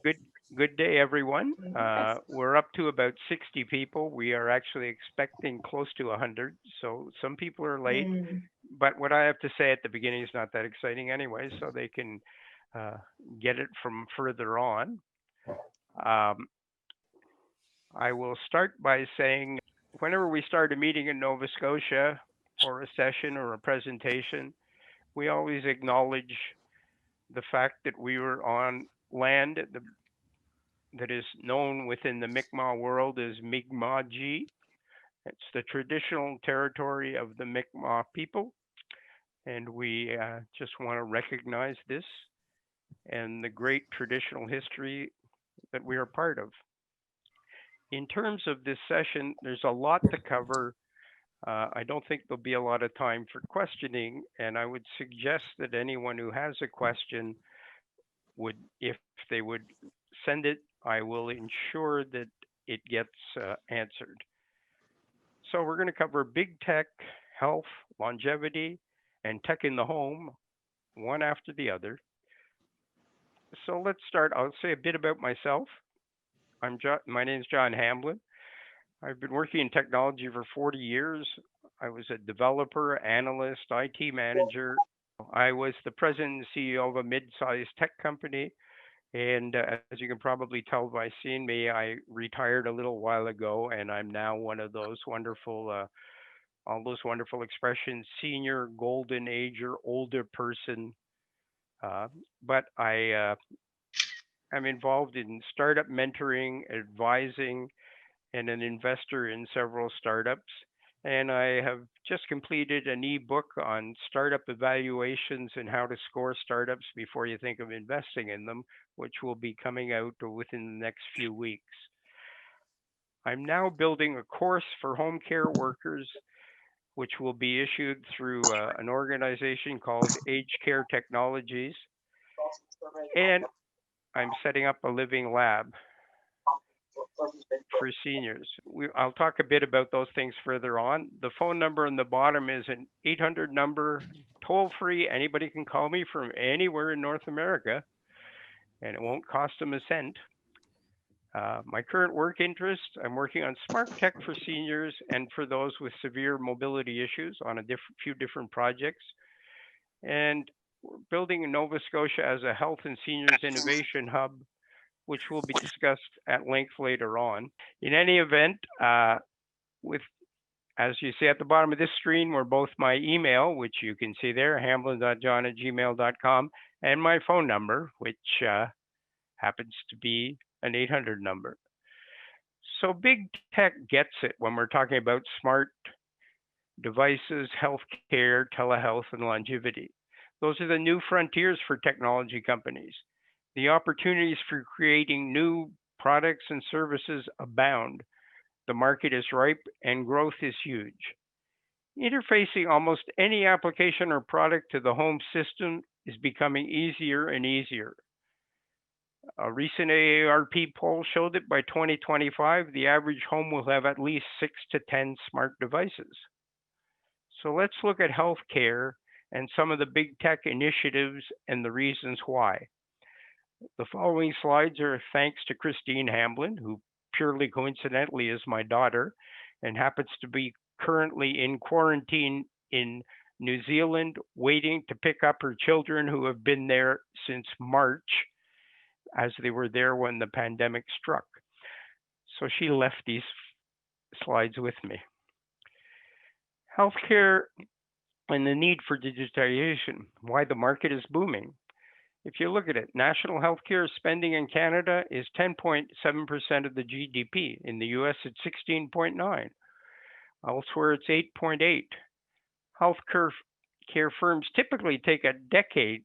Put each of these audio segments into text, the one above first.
Good good day, everyone. We're up to about 60 people. We are actually expecting close to 100, so some people are late. Mm, But what I have to say at the beginning is not that exciting anyway, so they can uh, get it from further on. Um, I will start by saying whenever we start a meeting in Nova Scotia or a session or a presentation, we always acknowledge the fact that we were on land that is known within the Mi'kmaq world as Mi'kma'ki. It's the traditional territory of the Mi'kmaq people, and we just want to recognize this and the great traditional history that we are part of. In terms of this session, there's a lot to cover. I don't think there'll be a lot of time for questioning, and I would suggest that anyone who has a question would, if they would send it, I will ensure that it gets answered. So we're going to cover big tech, health, longevity, and tech in the home, one after the other. So let's start. I'll say a bit about myself. My name is John Hamblin. I've been working in technology for 40 years. I was a developer, analyst, IT manager. I was the president and CEO of a mid-sized tech company. And as you can probably tell by seeing me, I retired a little while ago, and I'm now one of those wonderful all those wonderful expressions, senior, golden age, or older person. Uh, but am involved in startup mentoring, advising, and an investor in several startups. And I have just completed an ebook on startup evaluations and how to score startups before you think of investing in them, which will be coming out within the next few weeks. I'm now building a course for home care workers which will be issued through an organization called Age Care Technologies. And I'm setting up a living lab for seniors. I'll talk a bit about those things further on. The phone number on the bottom is an 800 number, toll free. Anybody can call me from anywhere in North America, and it won't cost them a cent. My current work interests, I'm working on smart tech for seniors and for those with severe mobility issues on a few different projects. And we're building Nova Scotia as a health and seniors innovation hub, which will be discussed at length later on. In any event, with as you see at the bottom of this screen, were both my email, which you can see there, hamblin.john@gmail.com, and my phone number, which happens to be an 800 number. So big tech gets it when we're talking about smart devices, healthcare, telehealth, and longevity. Those are the new frontiers for technology companies. The opportunities for creating new products and services abound. The market is ripe and growth is huge. Interfacing almost any application or product to the home system is becoming easier and easier. A recent AARP poll showed that by 2025, the average home will have at least 6 to 10 smart devices. So let's look at healthcare and some of the big tech initiatives and the reasons why. The following slides are thanks to Christine Hamblin, who purely coincidentally is my daughter and happens to be currently in quarantine in New Zealand, waiting to pick up her children who have been there since March, as they were there when the pandemic struck. So she left these slides with me. Healthcare and the need for digitization, why the market is booming. If you look at it, national healthcare spending in Canada is 10.7% of the GDP. In the US, it's 16.9. Elsewhere, it's 8.8. Healthcare care firms typically take a decade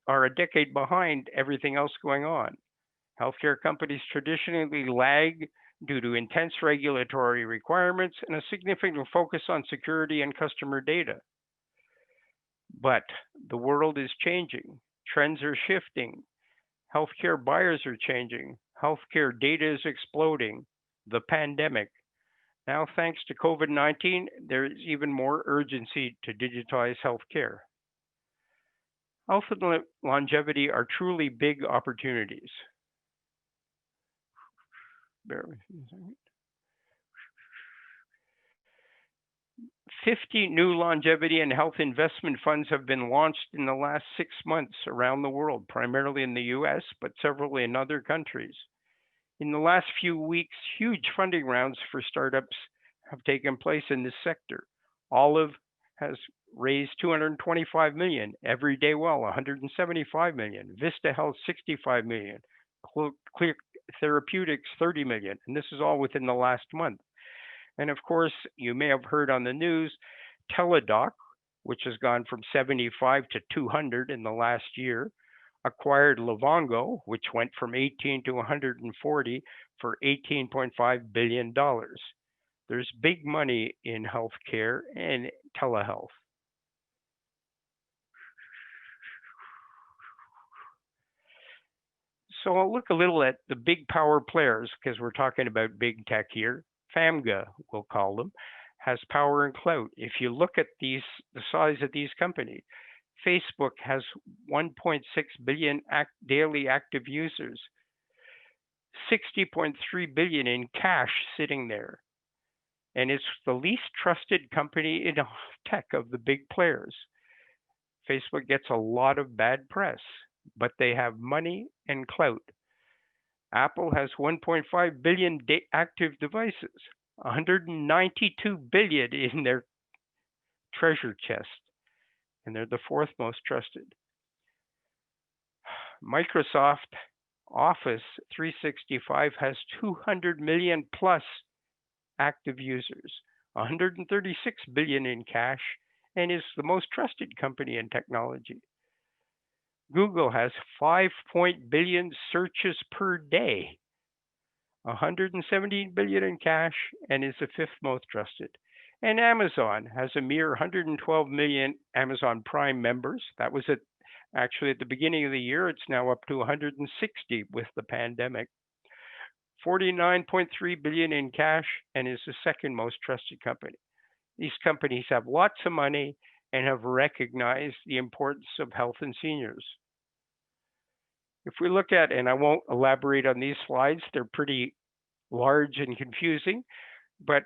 are a decade behind everything else going on. Healthcare companies traditionally lag due to intense regulatory requirements and a significant focus on security and customer data. But the world is changing. Trends are shifting. Healthcare buyers are changing. Healthcare data is exploding. The pandemic. Now, thanks to COVID 19, there is even more urgency to digitize healthcare. Health and longevity are truly big opportunities. bear with me a second. 50 new longevity and health investment funds have been launched in the last 6 months around the world, primarily in the US, but several in other countries. In the last few weeks, huge funding rounds for startups have taken place in this sector. Olive has raised 225 million, Everyday Well 175 million, Vista Health 65 million, Clear Therapeutics 30 million, and this is all within the last month. And of course, you may have heard on the news, Teladoc, which has gone from 75 to 200 in the last year, acquired Livongo, which went from 18 to 140 for $18.5 billion. There's big money in healthcare and telehealth. So I'll look a little at the big power players because we're talking about big tech here. FAMGA, we'll call them, has power and clout. If you look at the size of these companies, Facebook has 1.6 billion daily active users, 60.3 billion in cash sitting there. And it's the least trusted company in tech of the big players. Facebook gets a lot of bad press, but they have money and clout. Apple has 1.5 billion active devices, 192 billion in their treasure chest, and they're the fourth most trusted. Microsoft Office 365 has 200 million plus active users, 136 billion in cash, and is the most trusted company in technology. Google has 5 billion searches per day, 117 billion in cash, and is the fifth most trusted. And Amazon has a mere 112 million Amazon Prime members. That was actually at the beginning of the year. It's now up to 160 with the pandemic. 49.3 billion in cash, and is the second most trusted company. These companies have lots of money and have recognized the importance of health and seniors. If we look at, and I won't elaborate on these slides, they're pretty large and confusing, but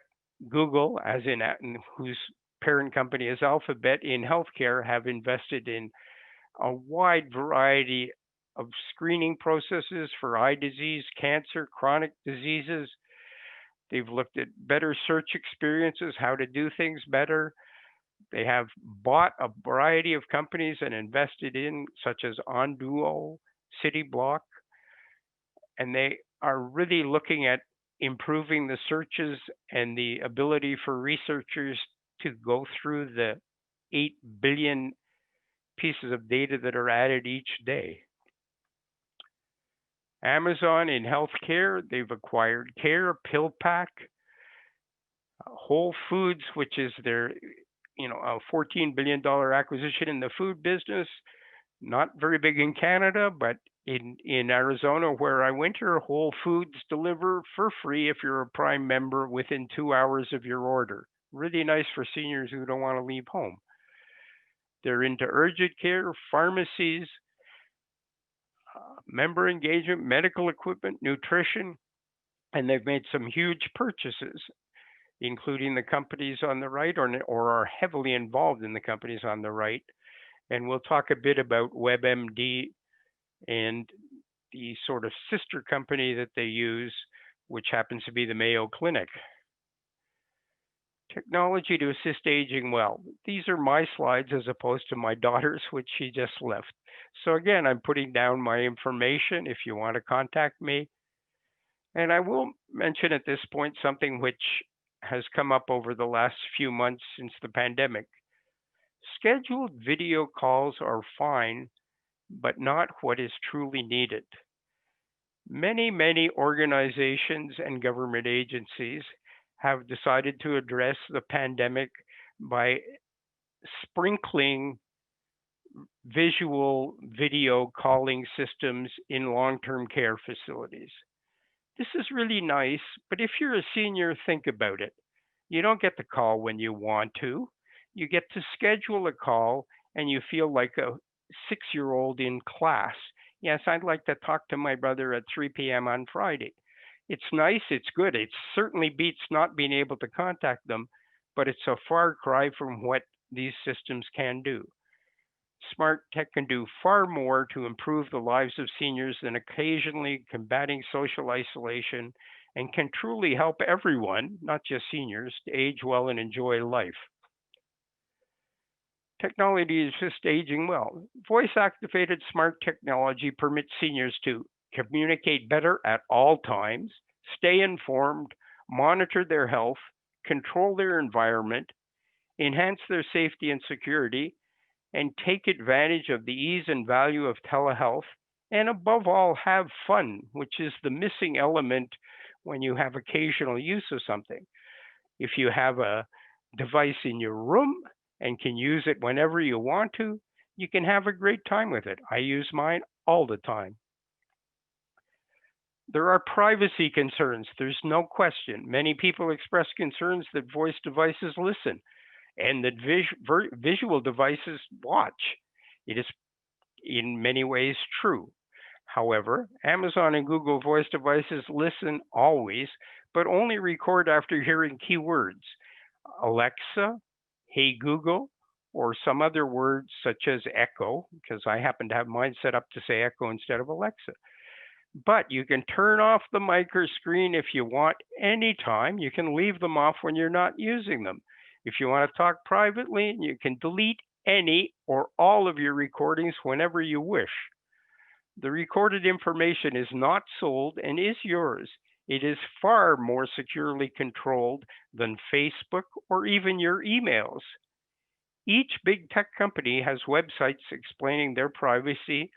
Google, as in whose parent company is Alphabet, in healthcare have invested in a wide variety of screening processes for eye disease, cancer, chronic diseases. They've looked at better search experiences, how to do things better. They have bought a variety of companies and invested in, such as Onduo, Cityblock, and they are really looking at improving the searches and the ability for researchers to go through the 8 billion pieces of data that are added each day. Amazon in healthcare, they've acquired Care, PillPack, Whole Foods, which is their a $14 billion acquisition in the food business. Not very big in Canada, but in Arizona, where I winter, Whole Foods deliver for free if you're a Prime member within 2 hours of your order. Really nice for seniors who don't want to leave home. They're into urgent care, pharmacies, member engagement, medical equipment, nutrition, and they've made some huge purchases, including the companies on the right, or are heavily involved in the companies on the right. And we'll talk a bit about WebMD and the sort of sister company that they use, which happens to be the Mayo Clinic. Technology to assist aging well. These are my slides as opposed to my daughter's, which she just left. So again, I'm putting down my information if you want to contact me. And I will mention at this point something which has come up over the last few months since the pandemic. Scheduled video calls are fine, but not what is truly needed. Many organizations and government agencies have decided to address the pandemic by sprinkling visual video calling systems in long-term care facilities. This is really nice, but if you're a senior, think about it. You don't get the call when you want to. You get to schedule a call and you feel like a 6-year-old in class. Yes, I'd like to talk to my brother at 3 p.m. on Friday. It's nice, it's good. It certainly beats not being able to contact them, but it's a far cry from what these systems can do. Smart tech can do far more to improve the lives of seniors than occasionally combating social isolation and can truly help everyone, not just seniors, to age well and enjoy life. Technology is just aging well. Voice activated smart technology permits seniors to communicate better at all times, stay informed, monitor their health, control their environment, enhance their safety and security, and take advantage of the ease and value of telehealth, and above all, have fun, which is the missing element when you have occasional use of something. If you have a device in your room and can use it whenever you want to, you can have a great time with it. I use mine all the time. There are privacy concerns, there's no question. Many people express concerns that voice devices listen and that visual devices watch. It is in many ways true. However, Amazon and Google voice devices listen always, but only record after hearing keywords Alexa, Hey Google, or some other words such as Echo, because I happen to have mine set up to say Echo instead of Alexa. But you can turn off the mic or screen if you want anytime. You can leave them off when you're not using them. If you want to talk privately, you can delete any or all of your recordings whenever you wish. The recorded information is not sold and is yours. It is far more securely controlled than Facebook or even your emails. Each big tech company has websites explaining their privacy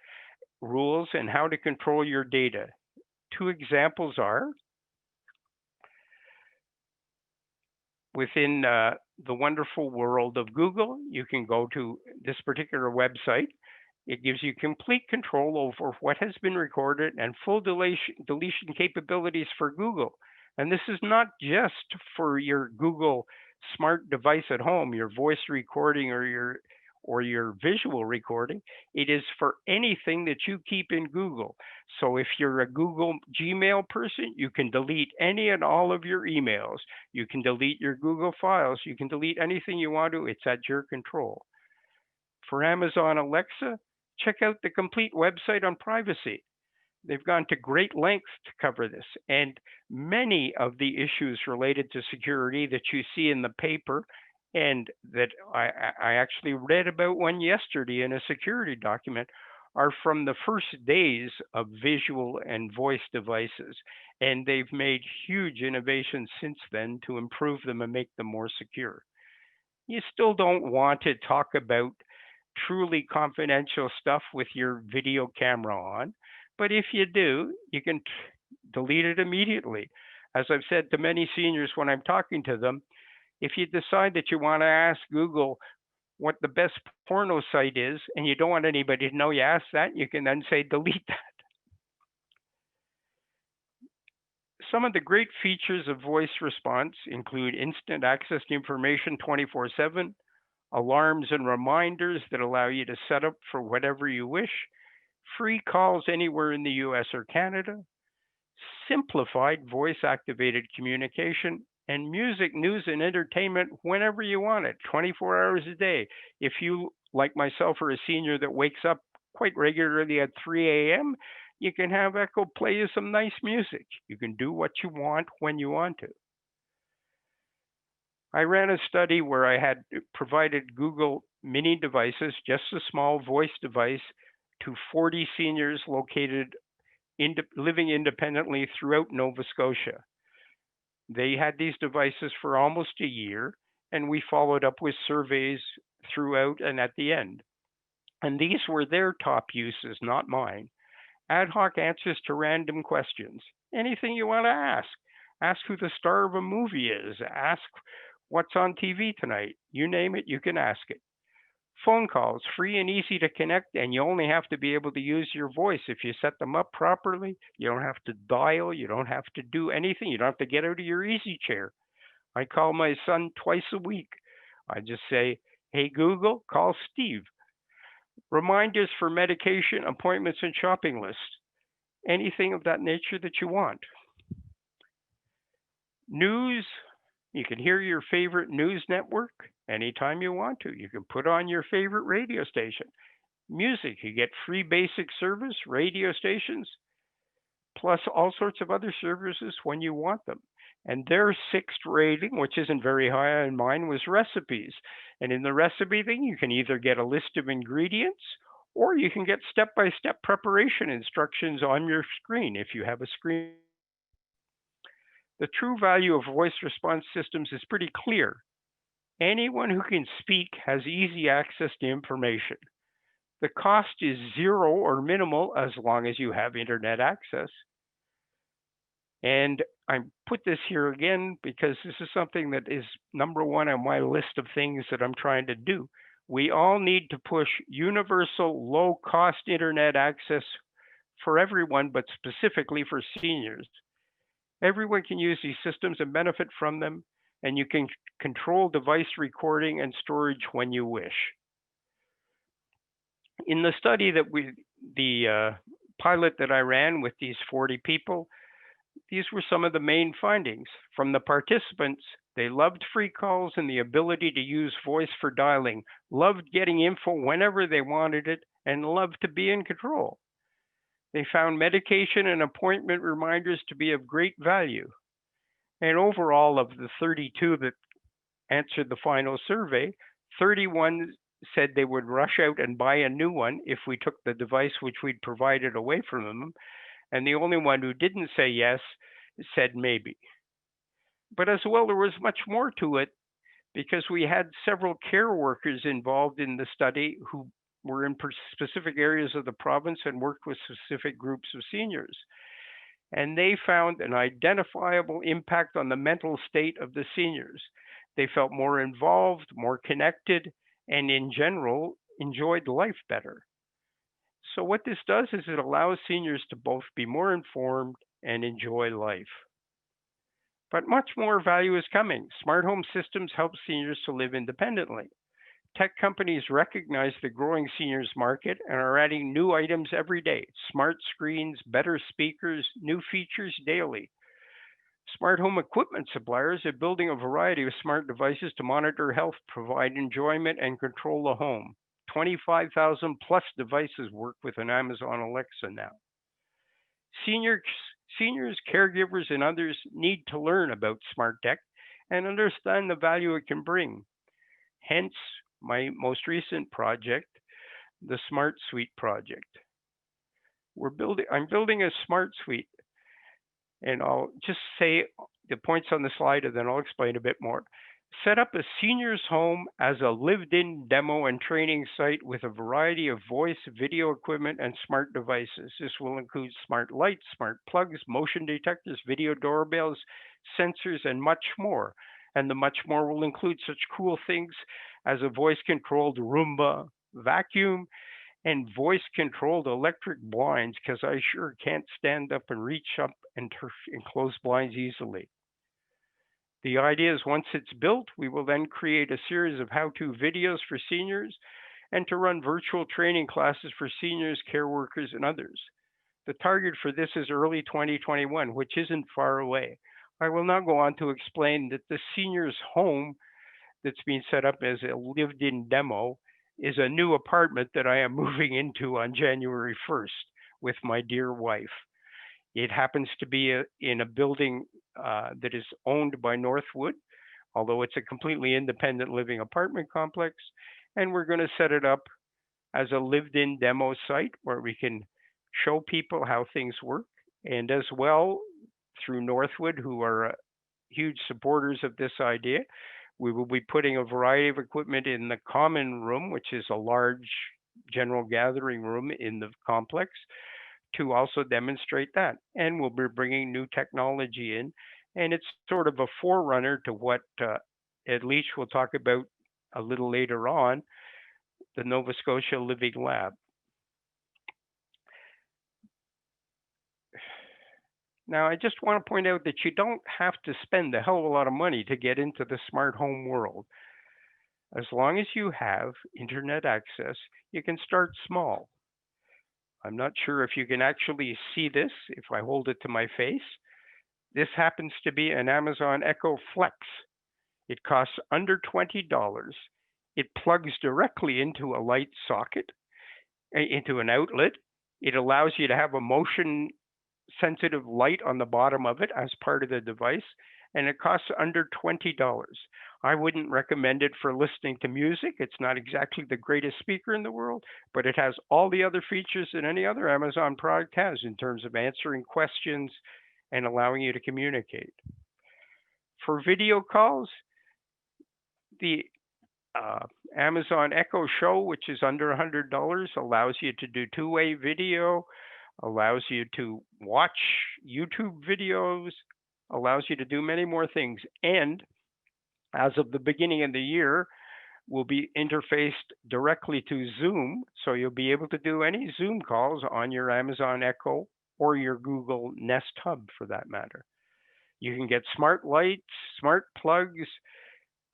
rules and how to control your data. Two examples are within the wonderful world of Google, you can go to this particular website. It gives you complete control over what has been recorded and full deletion capabilities for Google. And this is not just for your Google smart device at home, your voice recording or your visual recording. It is for anything that you keep in Google. So if you're a Google Gmail person, you can delete any and all of your emails. You can delete your Google files. You can delete anything you want to. It's at your control. For Amazon Alexa, check out the complete website on privacy. They've gone to great lengths to cover this, and many of the issues related to security that you see in the paper and that I actually read about one yesterday in a security document are from the first days of visual and voice devices. And they've made huge innovations since then to improve them and make them more secure. You still don't want to talk about truly confidential stuff with your video camera on. But if you do, you can delete it immediately. As I've said to many seniors when I'm talking to them, if you decide that you want to ask Google what the best porno site is and you don't want anybody to know you asked that, you can then say delete that. Some of the great features of voice response include instant access to information 24/7, alarms and reminders that allow you to set up for whatever you wish, free calls anywhere in the US or Canada, simplified voice activated communication, and music, news, and entertainment whenever you want it, 24 hours a day. If you, like myself, are a senior that wakes up quite regularly at 3 a.m., you can have Echo play you some nice music. You can do what you want when you want to. I ran a study where I had provided Google Mini devices, just a small voice device, to 40 seniors located living independently throughout Nova Scotia. They had these devices for almost a year, and we followed up with surveys throughout and at the end. And these were their top uses, not mine. Ad hoc answers to random questions. Anything you want to ask. Ask who the star of a movie is. Ask what's on TV tonight. You name it, you can ask it. Phone calls, free and easy to connect, and you only have to be able to use your voice. If you set them up properly, you don't have to dial, you don't have to do anything, you don't have to get out of your easy chair. I call my son twice a week. I just say, hey Google, call Steve. Reminders for medication, appointments, and shopping lists. Anything of that nature that you want. News, you can hear your favorite news network anytime you want to. You can put on your favorite radio station. Music, you get free basic service, radio stations, plus all sorts of other services when you want them. And their sixth rating, which isn't very high on mine, was recipes. And in the recipe thing, you can either get a list of ingredients or you can get step by step preparation instructions on your screen if you have a screen. The true value of voice response systems is pretty clear. Anyone who can speak has easy access to information. The cost is zero or minimal as long as you have internet access. And I put this here again because this is something that is number one on my list of things that I'm trying to do. We all need to push universal low cost internet access for everyone, but specifically for seniors. Everyone can use these systems and benefit from them, and you can control device recording and storage when you wish. In the study the pilot that I ran with these 40 people, these were some of the main findings. From the participants, they loved free calls and the ability to use voice for dialing, loved getting info whenever they wanted it, and loved to be in control. They found medication and appointment reminders to be of great value. And overall, of the 32 that answered the final survey, 31 said they would rush out and buy a new one if we took the device which we'd provided away from them. And the only one who didn't say yes said maybe. But as well, there was much more to it because we had several care workers involved in the study who were in specific areas of the province and worked with specific groups of seniors. And they found an identifiable impact on the mental state of the seniors. They felt more involved, more connected, and in general, enjoyed life better. So, what this does is it allows seniors to both be more informed and enjoy life. But much more value is coming. Smart home systems help seniors to live independently. Tech companies recognize the growing seniors market and are adding new items every day: smart screens, better speakers, new features daily. Smart home equipment suppliers are building a variety of smart devices to monitor health, provide enjoyment, and control the home. 25,000 plus devices work with an Amazon Alexa now. Seniors, seniors, caregivers, and others need to learn about smart tech and understand the value it can bring. Hence, my most recent project, the Smart Suite project. I'm building a smart suite, and I'll just say the points on the slide, and then I'll explain a bit more. Set up a senior's home as a lived-in demo and training site with a variety of voice, video equipment, and smart devices. This will include smart lights, smart plugs, motion detectors, video doorbells, sensors, and much more. And the much more will include such cool things as a voice-controlled Roomba vacuum and voice-controlled electric blinds, because I sure can't stand up and reach up and close blinds easily. The idea is once it's built, we will then create a series of how-to videos for seniors and to run virtual training classes for seniors, care workers, and others. The target for this is early 2021, which isn't far away. I will now go on to explain that the senior's home that's being set up as a lived-in demo is a new apartment that I am moving into on January 1st with my dear wife. It happens to be in a building that is owned by Northwood, although it's a completely independent living apartment complex. And we're going to set it up as a lived-in demo site where we can show people how things work. And as well, through Northwood, who are huge supporters of this idea, we will be putting a variety of equipment in the common room, which is a large general gathering room in the complex, to also demonstrate that. And we'll be bringing new technology in. And it's sort of a forerunner to what Ed Leach will talk about a little later on, the Nova Scotia Living Lab. Now, I just want to point out that you don't have to spend a hell of a lot of money to get into the smart home world. As long as you have internet access, you can start small. I'm not sure if you can actually see this if I hold it to my face. This happens to be an Amazon Echo Flex. It costs under $20. It plugs directly into a light socket, into an outlet. It allows you to have a motion sensitive light on the bottom of it as part of the device, and it costs under $20. I wouldn't recommend it for listening to music. It's not exactly the greatest speaker in the world, but it has all the other features that any other Amazon product has in terms of answering questions and allowing you to communicate. For video calls, the Amazon Echo Show, which is under $100, allows you to do two-way video, allows you to watch YouTube videos, allows you to do many more things. And as of the beginning of the year, will be interfaced directly to Zoom. So you'll be able to do any Zoom calls on your Amazon Echo or your Google Nest Hub for that matter. You can get smart lights, smart plugs.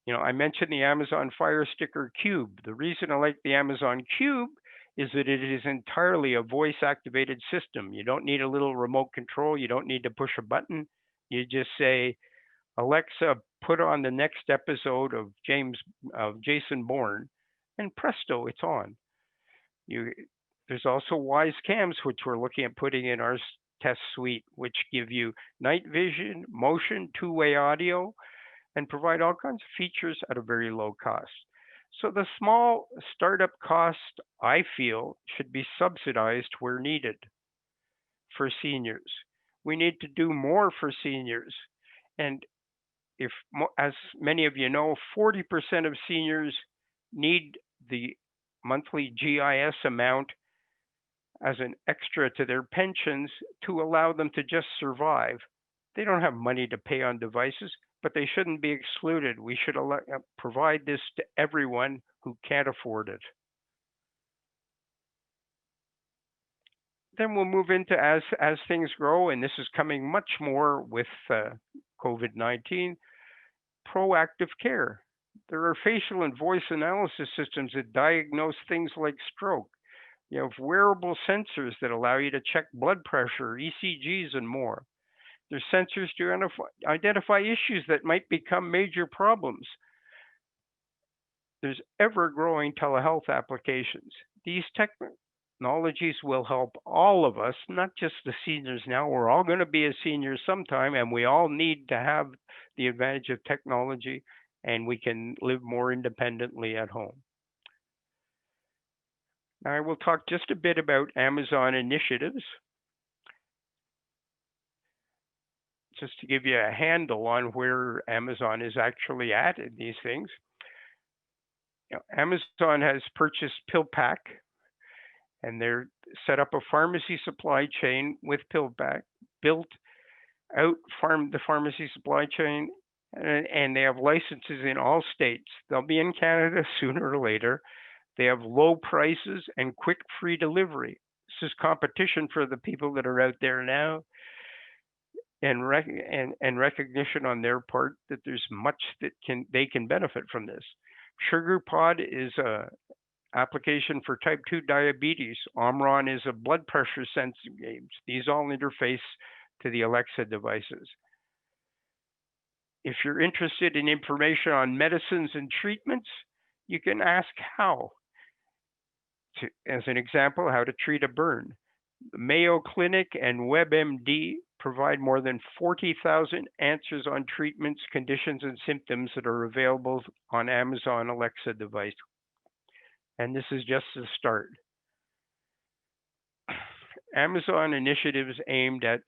You know, I mentioned the Amazon Fire Sticker Cube. The reason I like the Amazon Cube is that it is entirely a voice activated system. You don't need a little remote control. You don't need to push a button. You just say, Alexa, put on the next episode of Jason Bourne, and presto, it's on. There's also Wise Cams, which we're looking at putting in our test suite, which give you night vision, motion, two-way audio, and provide all kinds of features at a very low cost. So the small startup cost, I feel, should be subsidized where needed for seniors. We need to do more for seniors. And if, as many of you know, 40% of seniors need the monthly GIS amount as an extra to their pensions to allow them to just survive. They don't have money to pay on devices, but they shouldn't be excluded. We should provide this to everyone who can't afford it. Then we'll move into as things grow, and this is coming much more with COVID-19, proactive care. There are facial and voice analysis systems that diagnose things like stroke. You have wearable sensors that allow you to check blood pressure, ECGs, and more. There's sensors to identify issues that might become major problems. There's ever-growing telehealth applications. These technologies will help all of us, not just the seniors now. We're all going to be a senior sometime, and we all need to have the advantage of technology, and we can live more independently at home. Now, I will talk just a bit about Amazon initiatives, just to give you a handle on where Amazon is actually at in these things. You know, Amazon has purchased PillPack, and they're set up a pharmacy supply chain with PillPack, built out the pharmacy supply chain, and they have licenses in all states. They'll be in Canada sooner or later. They have low prices and quick free delivery. This is competition for the people that are out there now, and recognition on their part that there's much that they can benefit from this. SugarPod is a application for type 2 diabetes. Omron is a blood pressure sensing gauge. These all interface to the Alexa devices. If you're interested in information on medicines and treatments, you can ask how. As an example, how to treat a burn. The Mayo Clinic and WebMD provide more than 40,000 answers on treatments, conditions, and symptoms that are available on Amazon Alexa device. And this is just the start. Amazon initiatives aimed at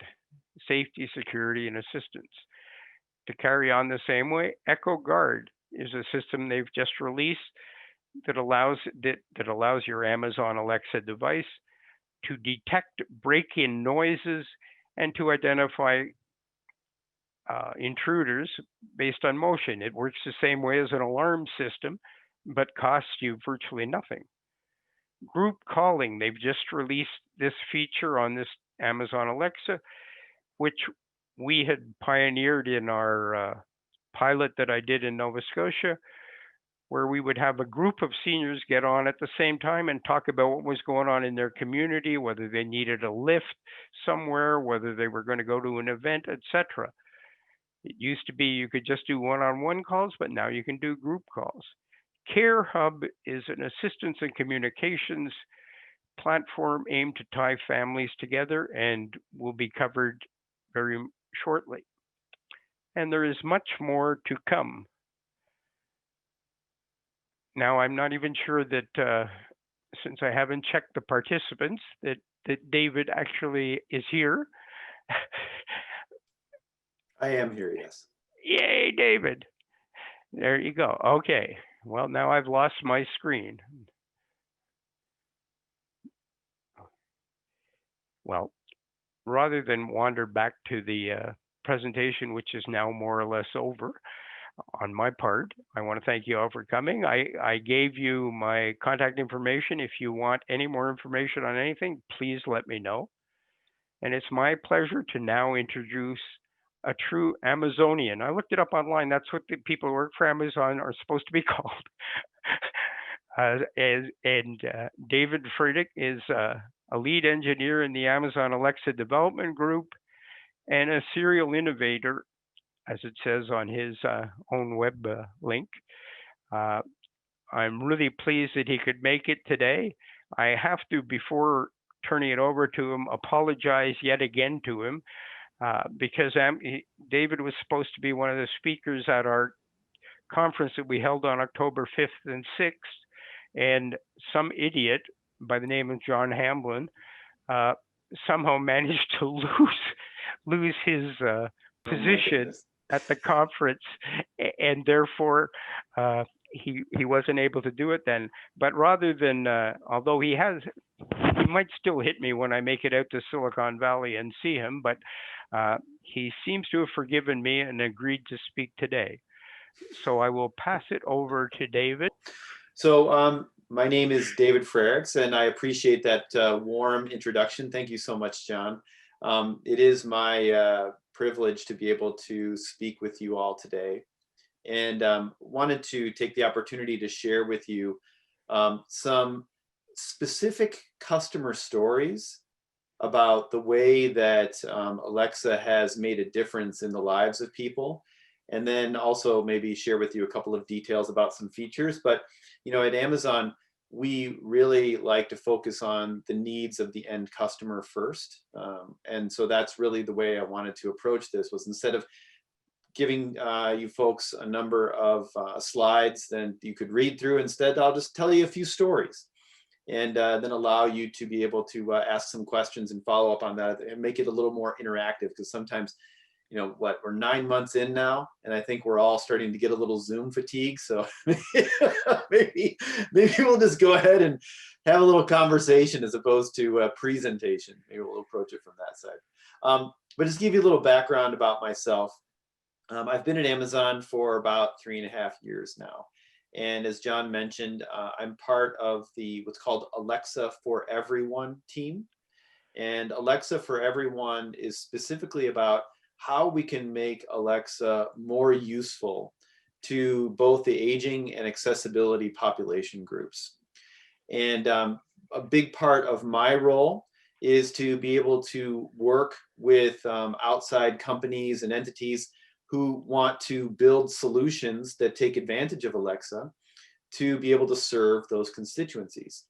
safety, security, and assistance. To carry on the same way, Echo Guard is a system they've just released that allows your Amazon Alexa device to detect break-in noises and to identify intruders based on motion. It works the same way as an alarm system, but costs you virtually nothing. Group calling, they've just released this feature on this Amazon Alexa, which we had pioneered in our pilot that I did in Nova Scotia, where we would have a group of seniors get on at the same time and talk about what was going on in their community, whether they needed a lift somewhere, whether they were going to go to an event, etc. It used to be you could just do one-on-one calls, but now you can do group calls. Care Hub is an assistance and communications platform aimed to tie families together and will be covered very shortly. And there is much more to come. Now, I'm not even sure that since I haven't checked the participants, that David actually is here. I am here, yes. Yay, David. There you go. Okay. Well, now I've lost my screen. Well, rather than wander back to the presentation, which is now more or less over on my part, I want to thank you all for coming. I gave you my contact information. If you want any more information on anything, please let me know. And it's my pleasure to now introduce a true Amazonian. I looked it up online. That's what the people who work for Amazon are supposed to be called. David Friedrich is a lead engineer in the Amazon Alexa development group and a serial innovator, as it says on his own web link. Uh, I'm really pleased that he could make it today. I have to, before turning it over to him, apologize yet again to him because David was supposed to be one of the speakers at our conference that we held on October 5th and 6th, and some idiot by the name of John Hamblin uh, somehow managed to lose his Oh my position goodness. at the conference, and therefore he wasn't able to do it then. But rather than, although he might still hit me when I make it out to Silicon Valley and see him, but he seems to have forgiven me and agreed to speak today. So I will pass it over to David. So my name is David Frericks, and I appreciate that warm introduction. Thank you so much, John. It is my privilege to be able to speak with you all today, and wanted to take the opportunity to share with you some specific customer stories about the way that Alexa has made a difference in the lives of people, and then also maybe share with you a couple of details about some features. But at Amazon, we really like to focus on the needs of the end customer first, and so that's really the way I wanted to approach this. Was instead of giving you folks a number of slides then you could read through, instead I'll just tell you a few stories, and then allow you to be able to ask some questions and follow up on that and make it a little more interactive, because sometimes we're 9 months in now, and I think we're all starting to get a little Zoom fatigue. So maybe we'll just go ahead and have a little conversation as opposed to a presentation. Maybe we'll approach it from that side. But just give you a little background about myself. I've been at Amazon for about 3.5 years now. And as John mentioned, I'm part of the what's called Alexa for Everyone team. And Alexa for Everyone is specifically about how we can make Alexa more useful to both the aging and accessibility population groups. And a big part of my role is to be able to work with outside companies and entities who want to build solutions that take advantage of Alexa to be able to serve those constituencies.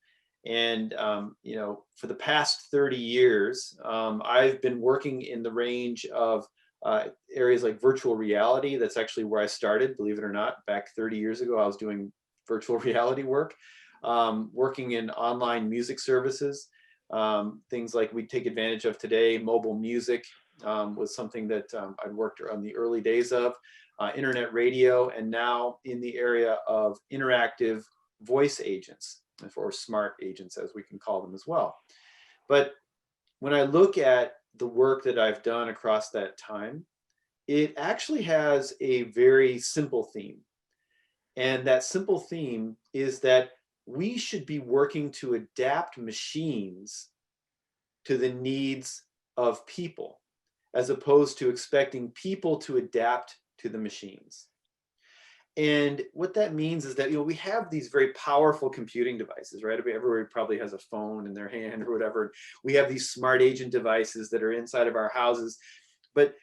And for the past 30 years, I've been working in the range of areas like virtual reality. That's actually where I started, believe it or not. Back 30 years ago, I was doing virtual reality work, working in online music services, things like we take advantage of today. Mobile music was something that I'd worked on the early days of, internet radio, and now in the area of interactive voice agents, or smart agents, as we can call them as well. But when I look at the work that I've done across that time, it actually has a very simple theme. And that simple theme is that we should be working to adapt machines to the needs of people, as opposed to expecting people to adapt to the machines. And what that means is that we have these very powerful computing devices, right? Everybody probably has a phone in their hand or whatever. We have these smart agent devices that are inside of our houses, but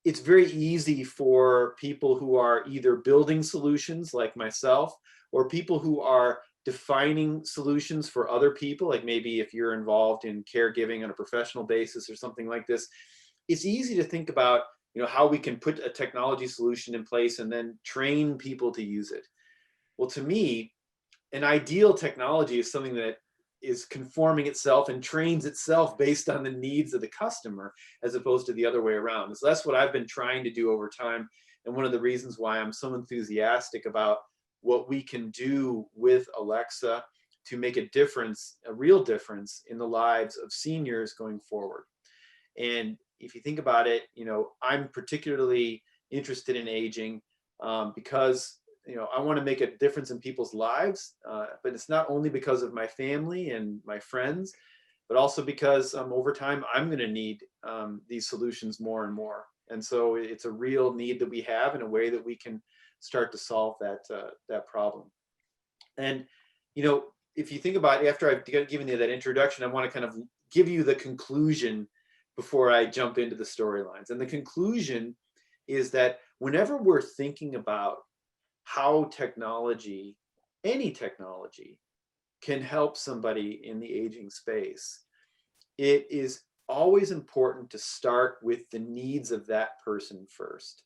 it's very easy for people who are either building solutions like myself, or people who are defining solutions for other people, like maybe if you're involved in caregiving on a professional basis or something like this. It's easy to think about, how we can put a technology solution in place and then train people to use it. Well, to me, an ideal technology is something that is conforming itself and trains itself based on the needs of the customer, as opposed to the other way around. So that's what I've been trying to do over time. And one of the reasons why I'm so enthusiastic about what we can do with Alexa to make a difference, a real difference in the lives of seniors going forward. And if you think about it, I'm particularly interested in aging because I want to make a difference in people's lives, but it's not only because of my family and my friends, but also because over time I'm going to need these solutions more and more. And so it's a real need that we have, in a way that we can start to solve that problem. And if you think about it, after I've given you that introduction, I want to kind of give you the conclusion before I jump into the storylines. And the conclusion is that whenever we're thinking about how technology, any technology, can help somebody in the aging space, it is always important to start with the needs of that person first.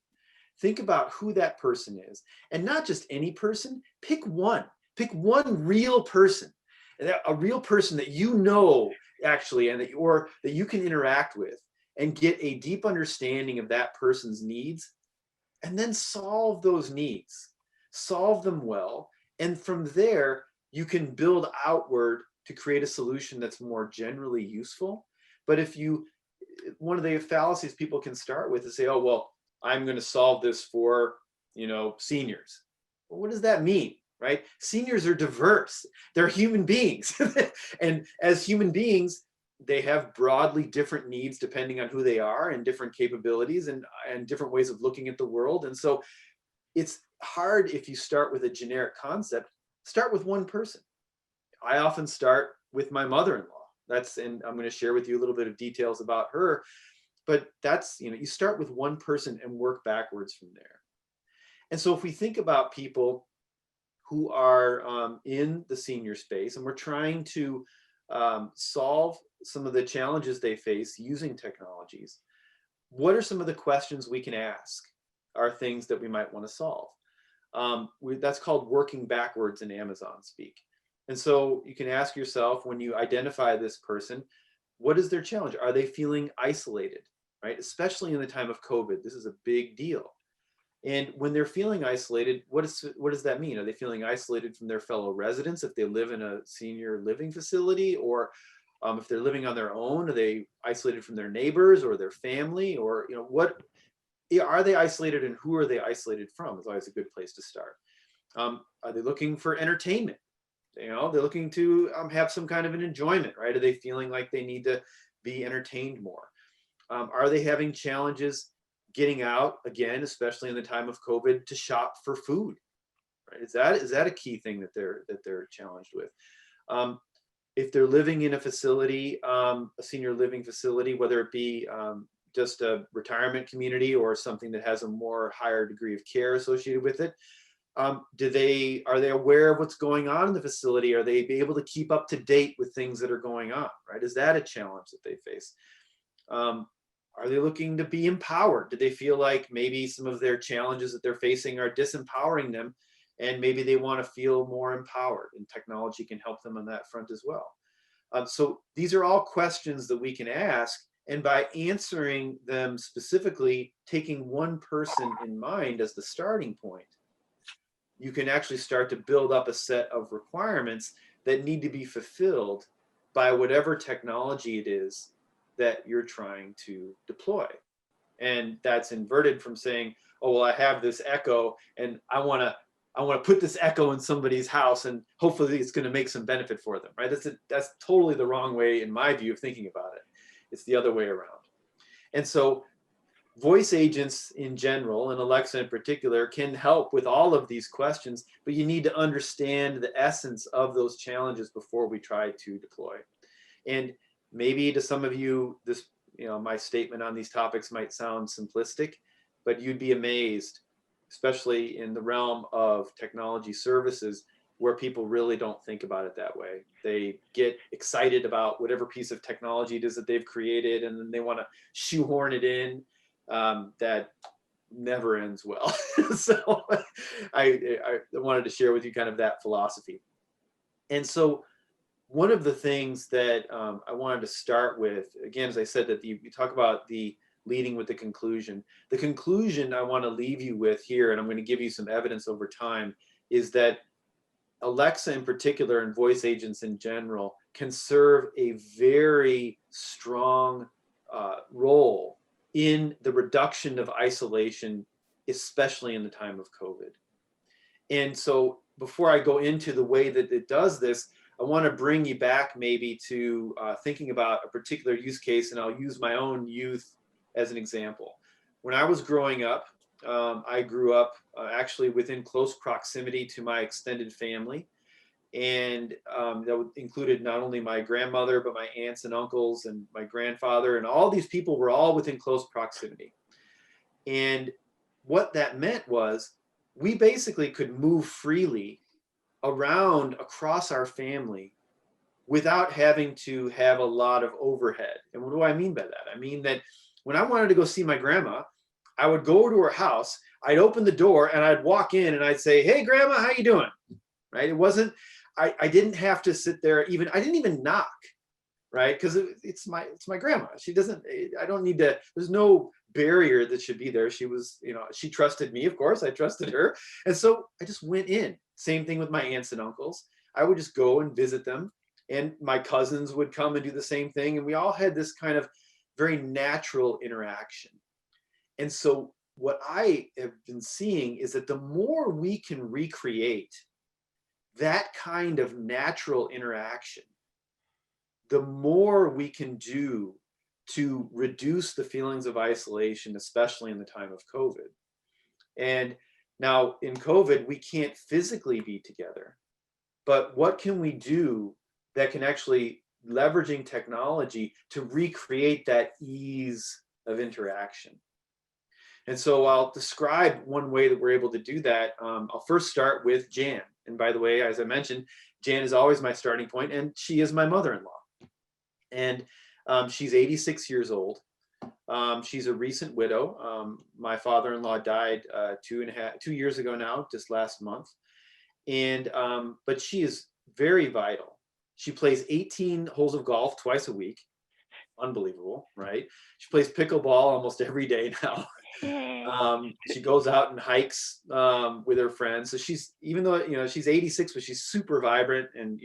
Think about who that person is, and not just any person. Pick one real person, a real person that actually, and that you can interact with and get a deep understanding of that person's needs, and then solve those needs. Solve them well, and from there you can build outward to create a solution that's more generally useful. But one of the fallacies people can start with is say, oh, well, I'm going to solve this for seniors. Well, what does that mean, right? Seniors are diverse. They're human beings. And as human beings, they have broadly different needs depending on who they are, and different capabilities, and different ways of looking at the world. And so it's hard if you start with a generic concept. Start with one person. I often start with my mother-in-law. And I'm going to share with you a little bit of details about her, but that's, you start with one person and work backwards from there. And so if we think about people who are in the senior space, and we're trying to solve some of the challenges they face using technologies, what are some of the questions we can ask? Are things that we might want to solve. That's called working backwards in Amazon speak. And so you can ask yourself, when you identify this person, what is their challenge? Are they feeling isolated, right? Especially in the time of COVID, this is a big deal. And when they're feeling isolated, what does that mean? Are they feeling isolated from their fellow residents if they live in a senior living facility? Or if they're living on their own, are they isolated from their neighbors or their family? Or what are they isolated, and who are they isolated from? Is always a good place to start. Are they looking for entertainment? They're looking to have some kind of an enjoyment, right? Are they feeling like they need to be entertained more? Are they having challenges getting out, again, especially in the time of COVID, to shop for food? Right? Is that a key thing that they're challenged with? If they're living in a facility, a senior living facility, whether it be just a retirement community or something that has a more higher degree of care associated with it, are they aware of what's going on in the facility? Are they able to keep up to date with things that are going on, right? Is that a challenge that they face? Are they looking to be empowered? Do they feel like maybe some of their challenges that they're facing are disempowering them, and maybe they want to feel more empowered, and technology can help them on that front as well? So these are all questions that we can ask, and by answering them specifically, taking one person in mind as the starting point, you can actually start to build up a set of requirements that need to be fulfilled by whatever technology it is that you're trying to deploy. And that's inverted from saying, oh, well, I have this Echo and I want to put this Echo in somebody's house and hopefully it's going to make some benefit for them, right? That's totally the wrong way, in my view, of thinking about it. It's the other way around. And so voice agents in general, and Alexa in particular, can help with all of these questions, but you need to understand the essence of those challenges before we try to deploy. And maybe to some of you, this my statement on these topics might sound simplistic, but you'd be amazed, especially in the realm of technology services, where people really don't think about it that way. They get excited about whatever piece of technology it is that they've created, and then they want to shoehorn it in. That never ends well. So I wanted to share with you kind of that philosophy. And so one of the things that I wanted to start with, again, as I said, that you talk about the leading with the conclusion. The conclusion I want to leave you with here, and I'm going to give you some evidence over time, is that Alexa in particular and voice agents in general can serve a very strong role in the reduction of isolation, especially in the time of COVID. And so before I go into the way that it does this, I want to bring you back maybe to thinking about a particular use case, and I'll use my own youth as an example. When I was growing up, I grew up actually within close proximity to my extended family. And that included not only my grandmother, but my aunts and uncles and my grandfather, and all these people were all within close proximity. And what that meant was we basically could move freely around across our family without having to have a lot of overhead. And what do I mean by that? I mean that when I wanted to go see my grandma, I would go to her house, I'd open the door and I'd walk in and I'd say, "Hey grandma, how you doing?" Right? It wasn't, I didn't have to sit there, even I didn't even knock, right? Because it's my grandma. She doesn't, I don't need to, there's no barrier that should be there. She was, she trusted me, of course, I trusted her. And so I just went in. Same thing with my aunts and uncles. I would just go and visit them, and my cousins would come and do the same thing. And we all had this kind of very natural interaction. And so what I have been seeing is that the more we can recreate that kind of natural interaction, the more we can do to reduce the feelings of isolation, especially in the time of COVID. And now in COVID, we can't physically be together, but what can we do that can actually leveraging technology to recreate that ease of interaction? And so I'll describe one way that we're able to do that. I'll first start with Jan. And by the way, as I mentioned, Jan is always my starting point, and she is my mother-in-law. And she's 86 years old. She's a recent widow. My father-in-law died 2 years ago now, just last month. And but she is very vital. She plays 18 holes of golf twice a week. Unbelievable, right? She plays pickleball almost every day now. She goes out and hikes with her friends. So she's, even though she's 86, but she's super vibrant and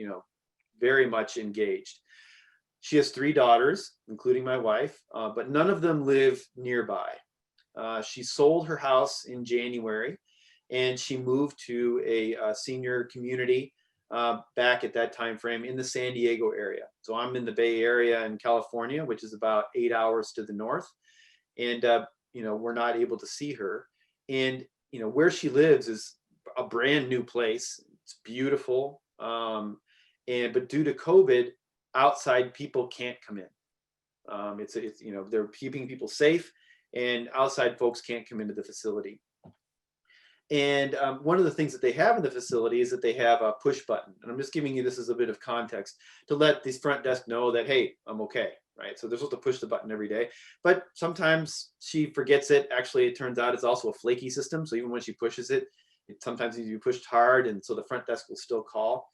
very much engaged. She has 3 daughters, including my wife, but none of them live nearby. She sold her house in January, and she moved to a senior community back at that time frame in the San Diego area. So I'm in the Bay Area in California, which is about 8 hours to the north, and we're not able to see her. And where she lives is a brand new place. It's beautiful, but due to COVID, outside people can't come in. It's they're keeping people safe, and outside folks can't come into the facility. And one of the things that they have in the facility is that they have a push button. And I'm just giving you this as a bit of context to let this front desk know that, hey, I'm okay, right? So they're supposed to push the button every day, but sometimes she forgets it. Actually, it turns out it's also a flaky system. So even when she pushes it, it sometimes needs to be pushed hard, and so the front desk will still call.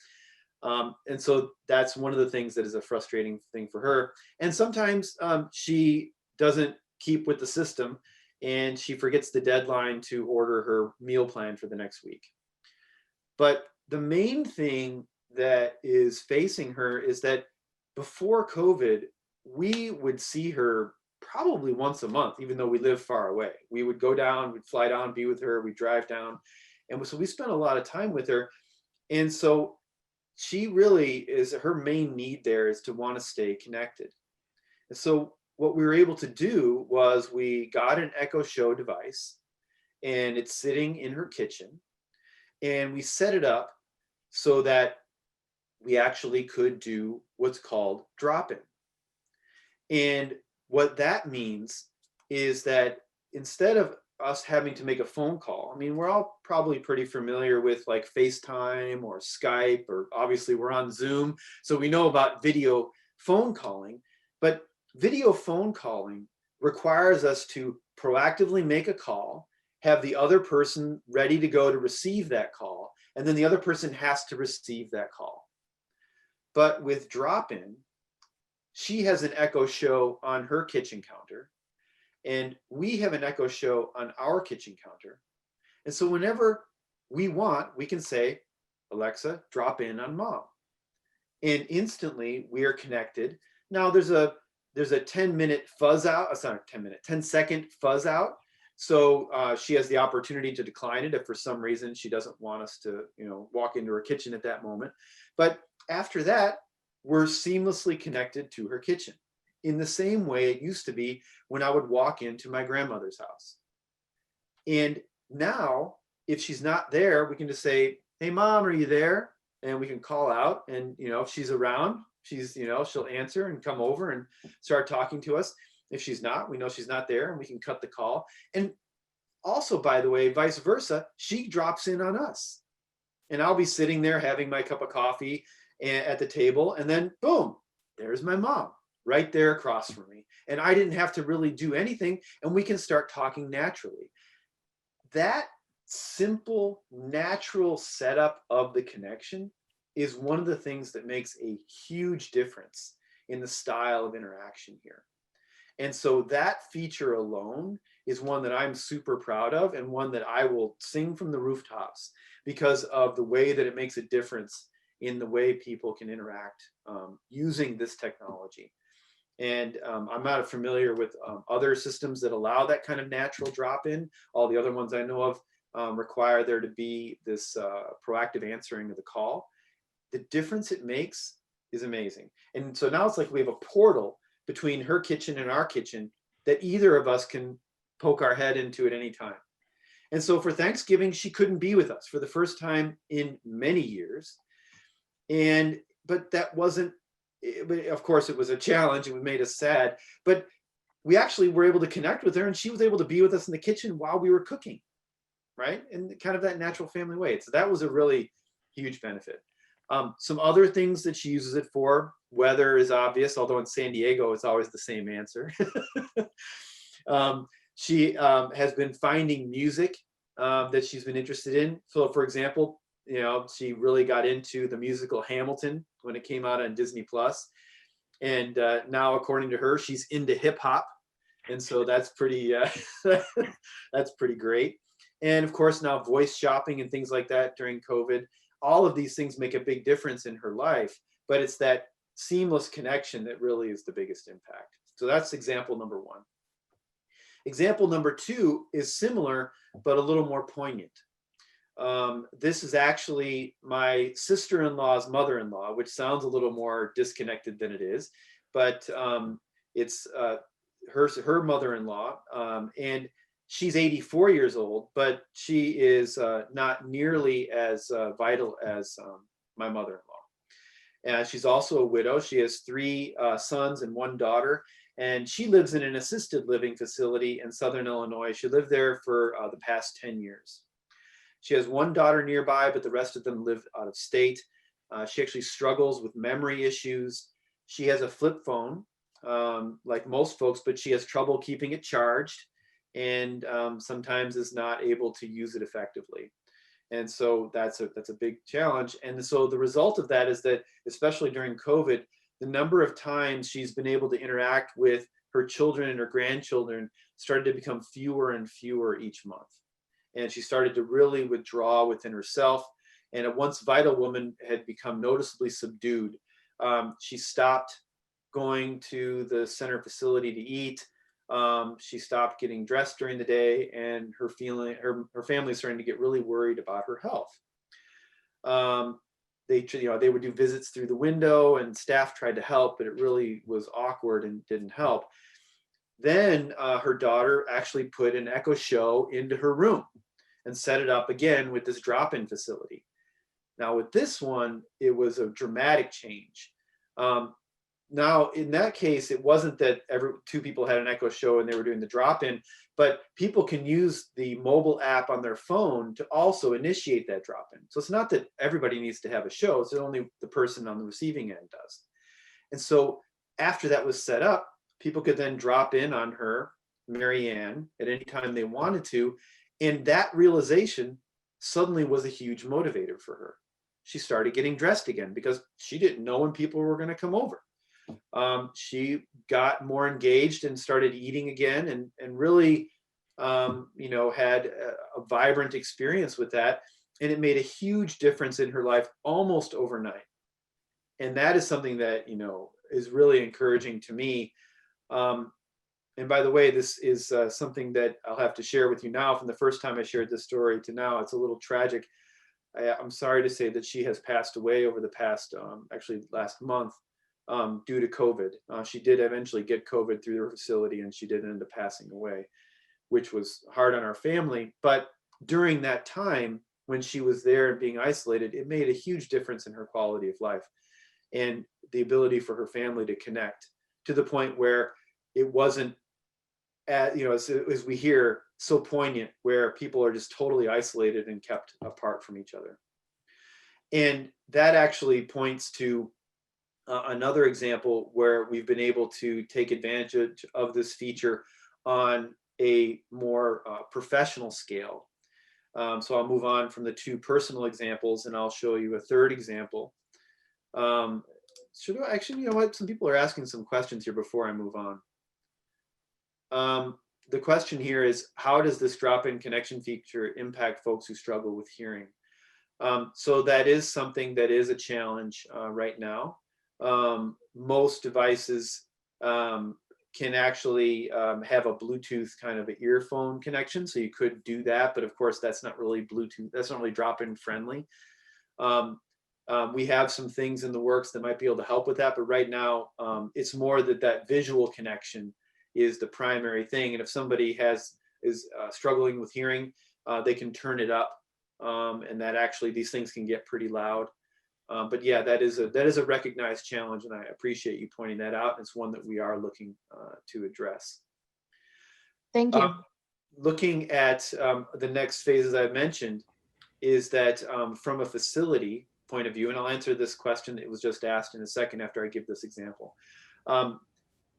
And so that's one of the things that is a frustrating thing for her. And sometimes she doesn't keep with the system, and she forgets the deadline to order her meal plan for the next week. But the main thing that is facing her is that before COVID, we would see her probably once a month, even though we live far away. We would go down, we'd fly down, be with her, we'd drive down. And so we spent a lot of time with her. And so she really is, her main need there is to want to stay connected. And so what we were able to do was we got an Echo Show device, and it's sitting in her kitchen, and we set it up so that we actually could do what's called drop-in. And what that means is that instead of us having to make a phone call, I mean, we're all probably pretty familiar with like FaceTime or Skype, or obviously we're on Zoom, so we know about video phone calling, but video phone calling requires us to proactively make a call, have the other person ready to go to receive that call, and then the other person has to receive that call. But with Drop-In, she has an Echo Show on her kitchen counter, and we have an Echo Show on our kitchen counter. And so whenever we want, we can say, Alexa, drop in on mom. And instantly we are connected. Now there's a 10-minute fuzz out, sorry, 10-second fuzz out. So she has the opportunity to decline it if for some reason she doesn't want us to, walk into her kitchen at that moment. But after that, we're seamlessly connected to her kitchen in the same way it used to be when I would walk into my grandmother's house. And now, if she's not there, we can just say, hey, mom, are you there? And we can call out, and, if she's around, she's, she'll answer and come over and start talking to us. If she's not, we know she's not there, and we can cut the call. And also, by the way, vice versa, she drops in on us. And I'll be sitting there having my cup of coffee at the table, and then boom, there's my mom right there across from me. And I didn't have to really do anything, and we can start talking naturally. That simple, natural setup of the connection is one of the things that makes a huge difference in the style of interaction here. And so that feature alone is one that I'm super proud of, and one that I will sing from the rooftops because of the way that it makes a difference in the way people can interact using this technology. And I'm not familiar with other systems that allow that kind of natural drop-in. All the other ones I know of require there to be this proactive answering of the call. The difference it makes is amazing. And so now it's like we have a portal between her kitchen and our kitchen that either of us can poke our head into at any time. And so for Thanksgiving, she couldn't be with us for the first time in many years. But that wasn't, of course, it was a challenge and it made us sad, but we actually were able to connect with her, and she was able to be with us in the kitchen while we were cooking, right? In kind of that natural family way. So that was a really huge benefit. Some other things that she uses it for, weather is obvious, although in San Diego, it's always the same answer. She has been finding music that she's been interested in. So for example, she really got into the musical Hamilton when it came out on Disney Plus. And now, according to her, she's into hip hop. And so that's pretty, that's pretty great. And of course, now voice shopping and things like that during COVID, all of these things make a big difference in her life, but it's that seamless connection that really is the biggest impact. So that's example number one. Example number two is similar, but a little more poignant. This is actually my sister-in-law's mother-in-law, which sounds a little more disconnected than it is, but it's her mother-in-law, and she's 84 years old, but she is not nearly as vital as my mother-in-law. She's also a widow. She has 3 sons and 1 daughter, and she lives in an assisted living facility in Southern Illinois. She lived there for the past 10 years. She has 1 daughter nearby, but the rest of them live out of state. She actually struggles with memory issues. She has a flip phone, like most folks, but she has trouble keeping it charged, and sometimes is not able to use it effectively. And so that's a big challenge. And so the result of that is that, especially during COVID, the number of times she's been able to interact with her children and her grandchildren started to become fewer and fewer each month. And she started to really withdraw within herself. And a once vital woman had become noticeably subdued. She stopped going to the center facility to eat. She stopped getting dressed during the day, and her family is starting to get really worried about her health. They would do visits through the window, and staff tried to help, but it really was awkward and didn't help. Then her daughter actually put an Echo Show into her room and set it up again with this drop-in facility. Now with this one, it was a dramatic change. now in that case, it wasn't that two people had an Echo Show and they were doing the drop-in, but people can use the mobile app on their phone to also initiate that drop-in. So it's not that everybody needs to have a show, it's only the person on the receiving end does. And so after that was set up, people could then drop in on her, Mary Ann, at any time they wanted to. And that realization suddenly was a huge motivator for her. She started getting dressed again because she didn't know when people were going to come over. She got more engaged and started eating again, and really, had a vibrant experience with that. And it made a huge difference in her life almost overnight. And that is something that, is really encouraging to me. And by the way, this is something that I'll have to share with you now. From the first time I shared this story to now, it's a little tragic. I'm sorry to say that she has passed away over the past, actually last month, due to COVID. She did eventually get COVID through her facility, and she did end up passing away, which was hard on our family. But during that time, when she was there and being isolated, it made a huge difference in her quality of life and the ability for her family to connect, to the point where it wasn't, as we hear, so poignant, where people are just totally isolated and kept apart from each other. And that actually points to another example where we've been able to take advantage of this feature on a more professional scale. So I'll move on from the two personal examples, and I'll show you a third example. Should I actually, you know what? Some people are asking some questions here before I move on. The question here is, how does this drop-in connection feature impact folks who struggle with hearing? So that is something that is a challenge right now. Most devices can actually have a Bluetooth kind of an earphone connection, so you could do that, but of course that's not really Bluetooth, that's not really drop-in friendly. We have some things in the works that might be able to help with that, but right now it's more that visual connection is the primary thing. And if somebody is struggling with hearing, they can turn it up, and that actually, these things can get pretty loud. But yeah, that is a recognized challenge, and I appreciate you pointing that out. It's one that we are looking to address. Thank you. Looking at the next phase, as I mentioned, is that from a facility point of view, and I'll answer this question that was just asked in a second after I give this example.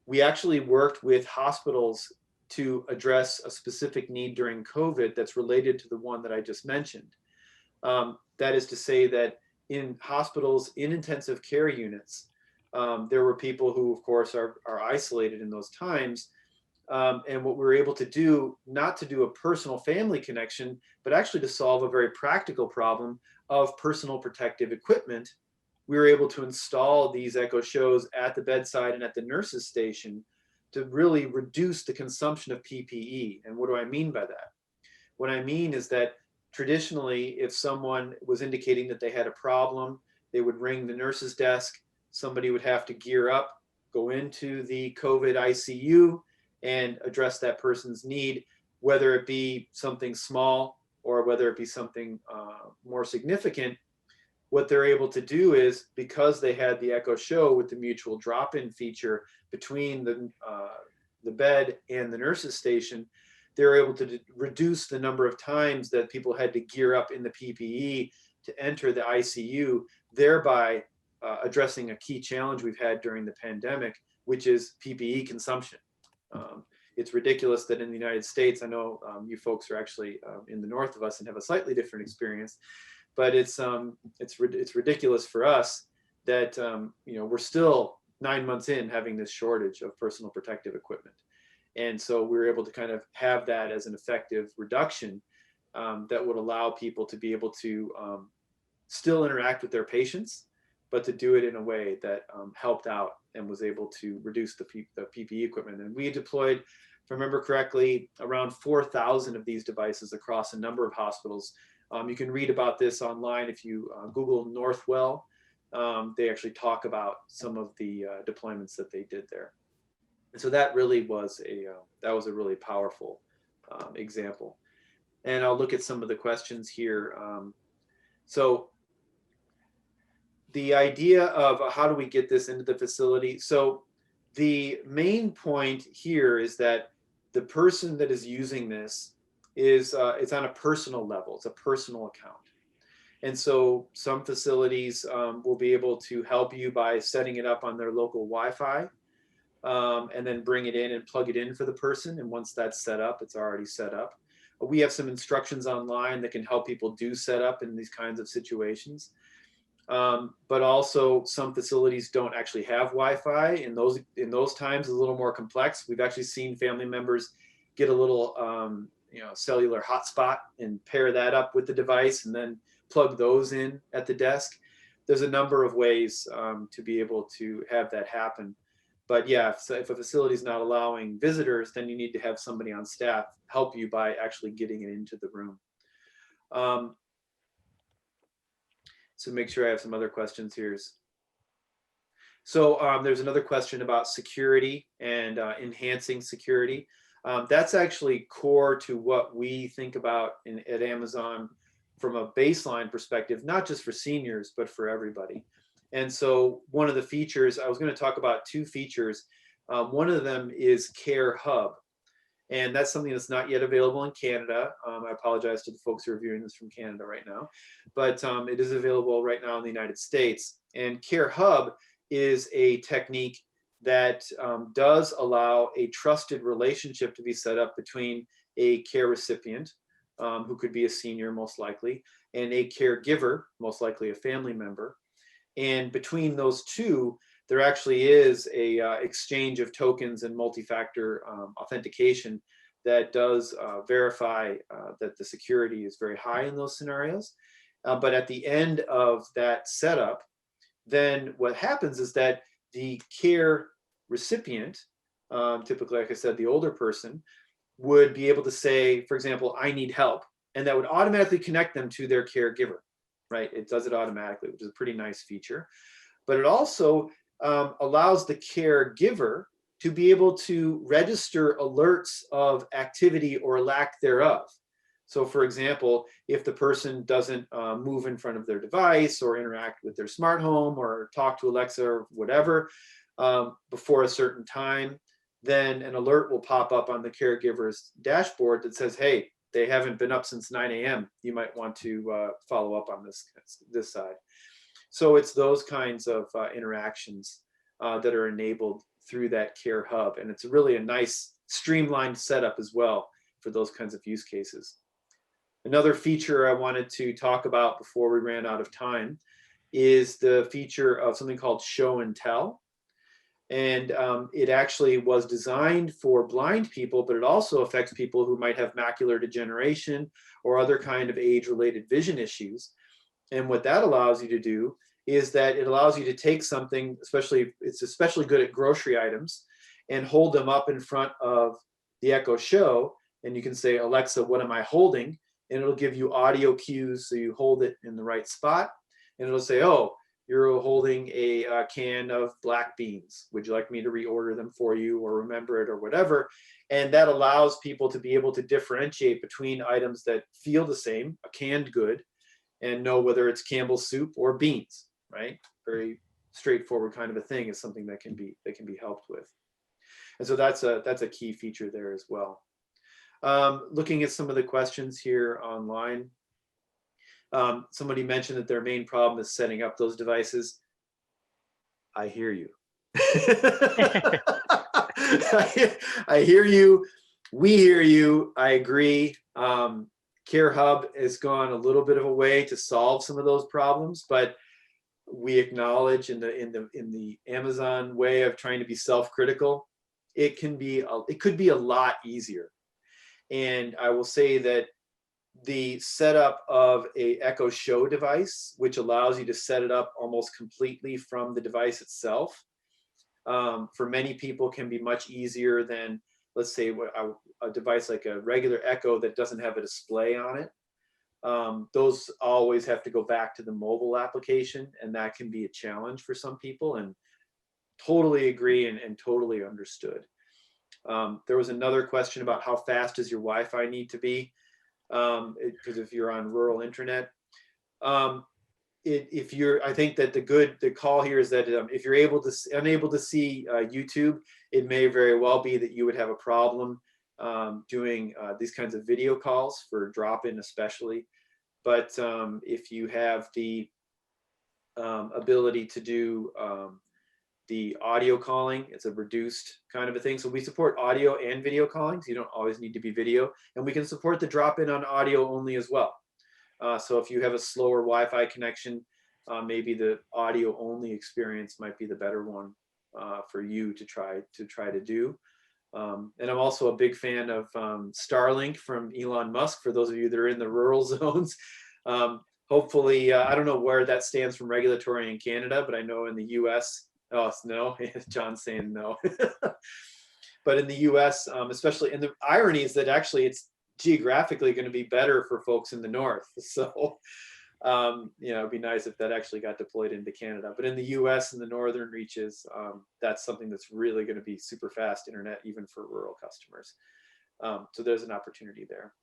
We actually worked with hospitals to address a specific need during COVID that's related to the one that I just mentioned. That is to say that in hospitals, in intensive care units, there were people who, of course, are isolated in those times. And what we were able to do, not to do a personal family connection, but actually to solve a very practical problem of personal protective equipment, we were able to install these Echo Shows at the bedside and at the nurse's station to really reduce the consumption of PPE. And what do I mean by that? What I mean is that traditionally, if someone was indicating that they had a problem, they would ring the nurse's desk, somebody would have to gear up, go into the COVID ICU, and address that person's need, whether it be something small or whether it be something more significant. What they're able to do is, because they had the Echo Show with the mutual drop-in feature between the bed and the nurse's station, they're able to reduce the number of times that people had to gear up in the PPE to enter the ICU, thereby addressing a key challenge we've had during the pandemic, which is PPE consumption. It's ridiculous that in the United States, I know you folks are actually in the north of us and have a slightly different experience, but it's ridiculous for us that we're still 9 months in having this shortage of personal protective equipment. And so we were able to kind of have that as an effective reduction that would allow people to be able to still interact with their patients, but to do it in a way that helped out and was able to reduce the PPE equipment. And we deployed, if I remember correctly, around 4,000 of these devices across a number of hospitals. You can read about this online if you Google Northwell. They actually talk about some of the deployments that they did there. And so that really was a really powerful example. And I'll look at some of the questions here. So the idea of how do we get this into the facility? So the main point here is that the person that is using this is it's on a personal level. It's a personal account. And so some facilities will be able to help you by setting it up on their local Wi-Fi, and then bring it in and plug it in for the person. And once that's set up, it's already set up. We have some instructions online that can help people do setup in these kinds of situations. But also some facilities don't actually have Wi-Fi. In those times, it's a little more complex. We've actually seen family members get a little cellular hotspot and pair that up with the device and then plug those in at the desk. There's a number of ways to be able to have that happen. But yeah, if a facility is not allowing visitors, then you need to have somebody on staff help you by actually getting it into the room. So make sure I have some other questions here. So there's another question about security and enhancing security. That's actually core to what we think about at Amazon from a baseline perspective, not just for seniors, but for everybody. And so one of the features, I was going to talk about two features. One of them is Care Hub. And that's something that's not yet available in Canada. I apologize to the folks who are viewing this from Canada right now, but it is available right now in the United States. And Care Hub is a technique that does allow a trusted relationship to be set up between a care recipient, who could be a senior most likely, and a caregiver, most likely a family member. And between those two, there actually is a exchange of tokens and multi-factor authentication that does verify that the security is very high in those scenarios. But at the end of that setup, then what happens is that the care recipient, typically, like I said, the older person, would be able to say, for example, I need help, and that would automatically connect them to their caregiver, right? It does it automatically, which is a pretty nice feature. But it also allows the caregiver to be able to register alerts of activity or lack thereof. So for example, if the person doesn't move in front of their device or interact with their smart home or talk to Alexa or whatever before a certain time, then an alert will pop up on the caregiver's dashboard that says, hey, they haven't been up since 9 a.m. You might want to follow up on this side. So it's those kinds of interactions that are enabled through that Care Hub. And it's really a nice streamlined setup as well for those kinds of use cases. Another feature I wanted to talk about before we ran out of time is the feature of something called Show and Tell. And it actually was designed for blind people, but it also affects people who might have macular degeneration or other kind of age-related vision issues. And what that allows you to do is that it allows you to take something, it's especially good at grocery items, and hold them up in front of the Echo Show. And you can say, Alexa, what am I holding? And it'll give you audio cues so you hold it in the right spot. And it'll say, oh, you're holding a can of black beans. Would you like me to reorder them for you or remember it or whatever? And that allows people to be able to differentiate between items that feel the same, a canned good, and know whether it's Campbell's soup or beans, right? Very straightforward kind of a thing is something that can be helped with. And so that's a key feature there as well. Looking at some of the questions here online, somebody mentioned that their main problem is setting up those devices. I hear you. I hear you. We hear you. I agree. Care Hub has gone a little bit of a way to solve some of those problems, but we acknowledge in the Amazon way of trying to be self-critical, it could be a lot easier. And I will say that the setup of a Echo Show device, which allows you to set it up almost completely from the device itself, for many people can be much easier than, let's say, a device like a regular Echo that doesn't have a display on it. Those always have to go back to the mobile application, and that can be a challenge for some people, and totally agree and totally understood. There was another question about how fast does your Wi-Fi need to be? Because if you're on rural internet, if you're, I think that the call here is that if you're unable to see YouTube, it may very well be that you would have a problem doing these kinds of video calls for drop-in especially. But if you have the ability to do the audio calling, it's a reduced kind of a thing. So we support audio and video calling, so you don't always need to be video. And we can support the drop-in on audio only as well. So if you have a slower Wi-Fi connection, maybe the audio only experience might be the better one for you to try to do. And I'm also a big fan of Starlink from Elon Musk, for those of you that are in the rural zones. Hopefully, I don't know where that stands from regulatory in Canada, but I know in the US, oh, it's no, John's saying no. But in the US, especially, and the irony is that actually it's geographically going to be better for folks in the north. So, it'd be nice if that actually got deployed into Canada. But in the US and the northern reaches, that's something that's really going to be super fast internet, even for rural customers. So there's an opportunity there.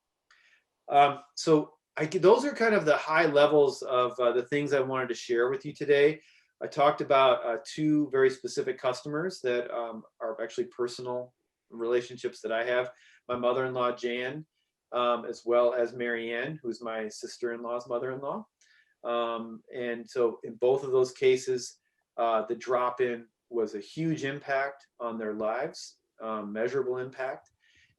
Those are kind of the high levels of the things I wanted to share with you today. I talked about two very specific customers that are actually personal relationships that I have. My mother-in-law, Jan, as well as Marianne, who's my sister-in-law's mother-in-law. And so in both of those cases, the drop-in was a huge impact on their lives, measurable impact.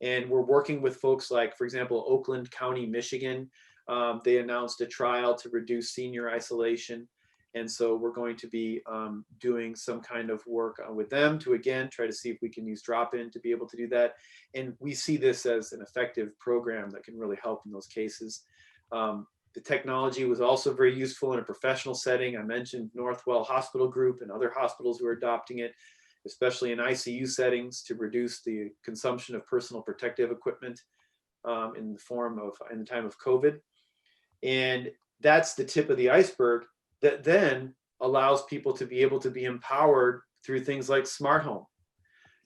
And we're working with folks like, for example, Oakland County, Michigan. They announced a trial to reduce senior isolation. And so we're going to be doing some kind of work with them to, again, try to see if we can use drop-in to be able to do that. And we see this as an effective program that can really help in those cases. The technology was also very useful in a professional setting. I mentioned Northwell Hospital Group and other hospitals who are adopting it, especially in ICU settings, to reduce the consumption of personal protective equipment in the time of COVID. And that's the tip of the iceberg that then allows people to be able to be empowered through things like smart home.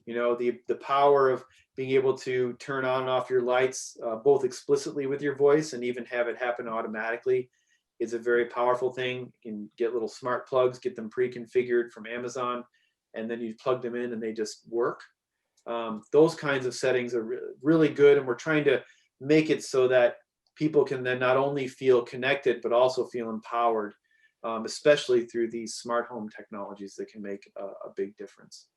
The power of being able to turn on and off your lights, both explicitly with your voice and even have it happen automatically, is a very powerful thing. You can get little smart plugs, get them pre-configured from Amazon, and then you plug them in and they just work. Those kinds of settings are really good, and we're trying to make it so that people can then not only feel connected, but also feel empowered, especially through these smart home technologies that can make a big difference.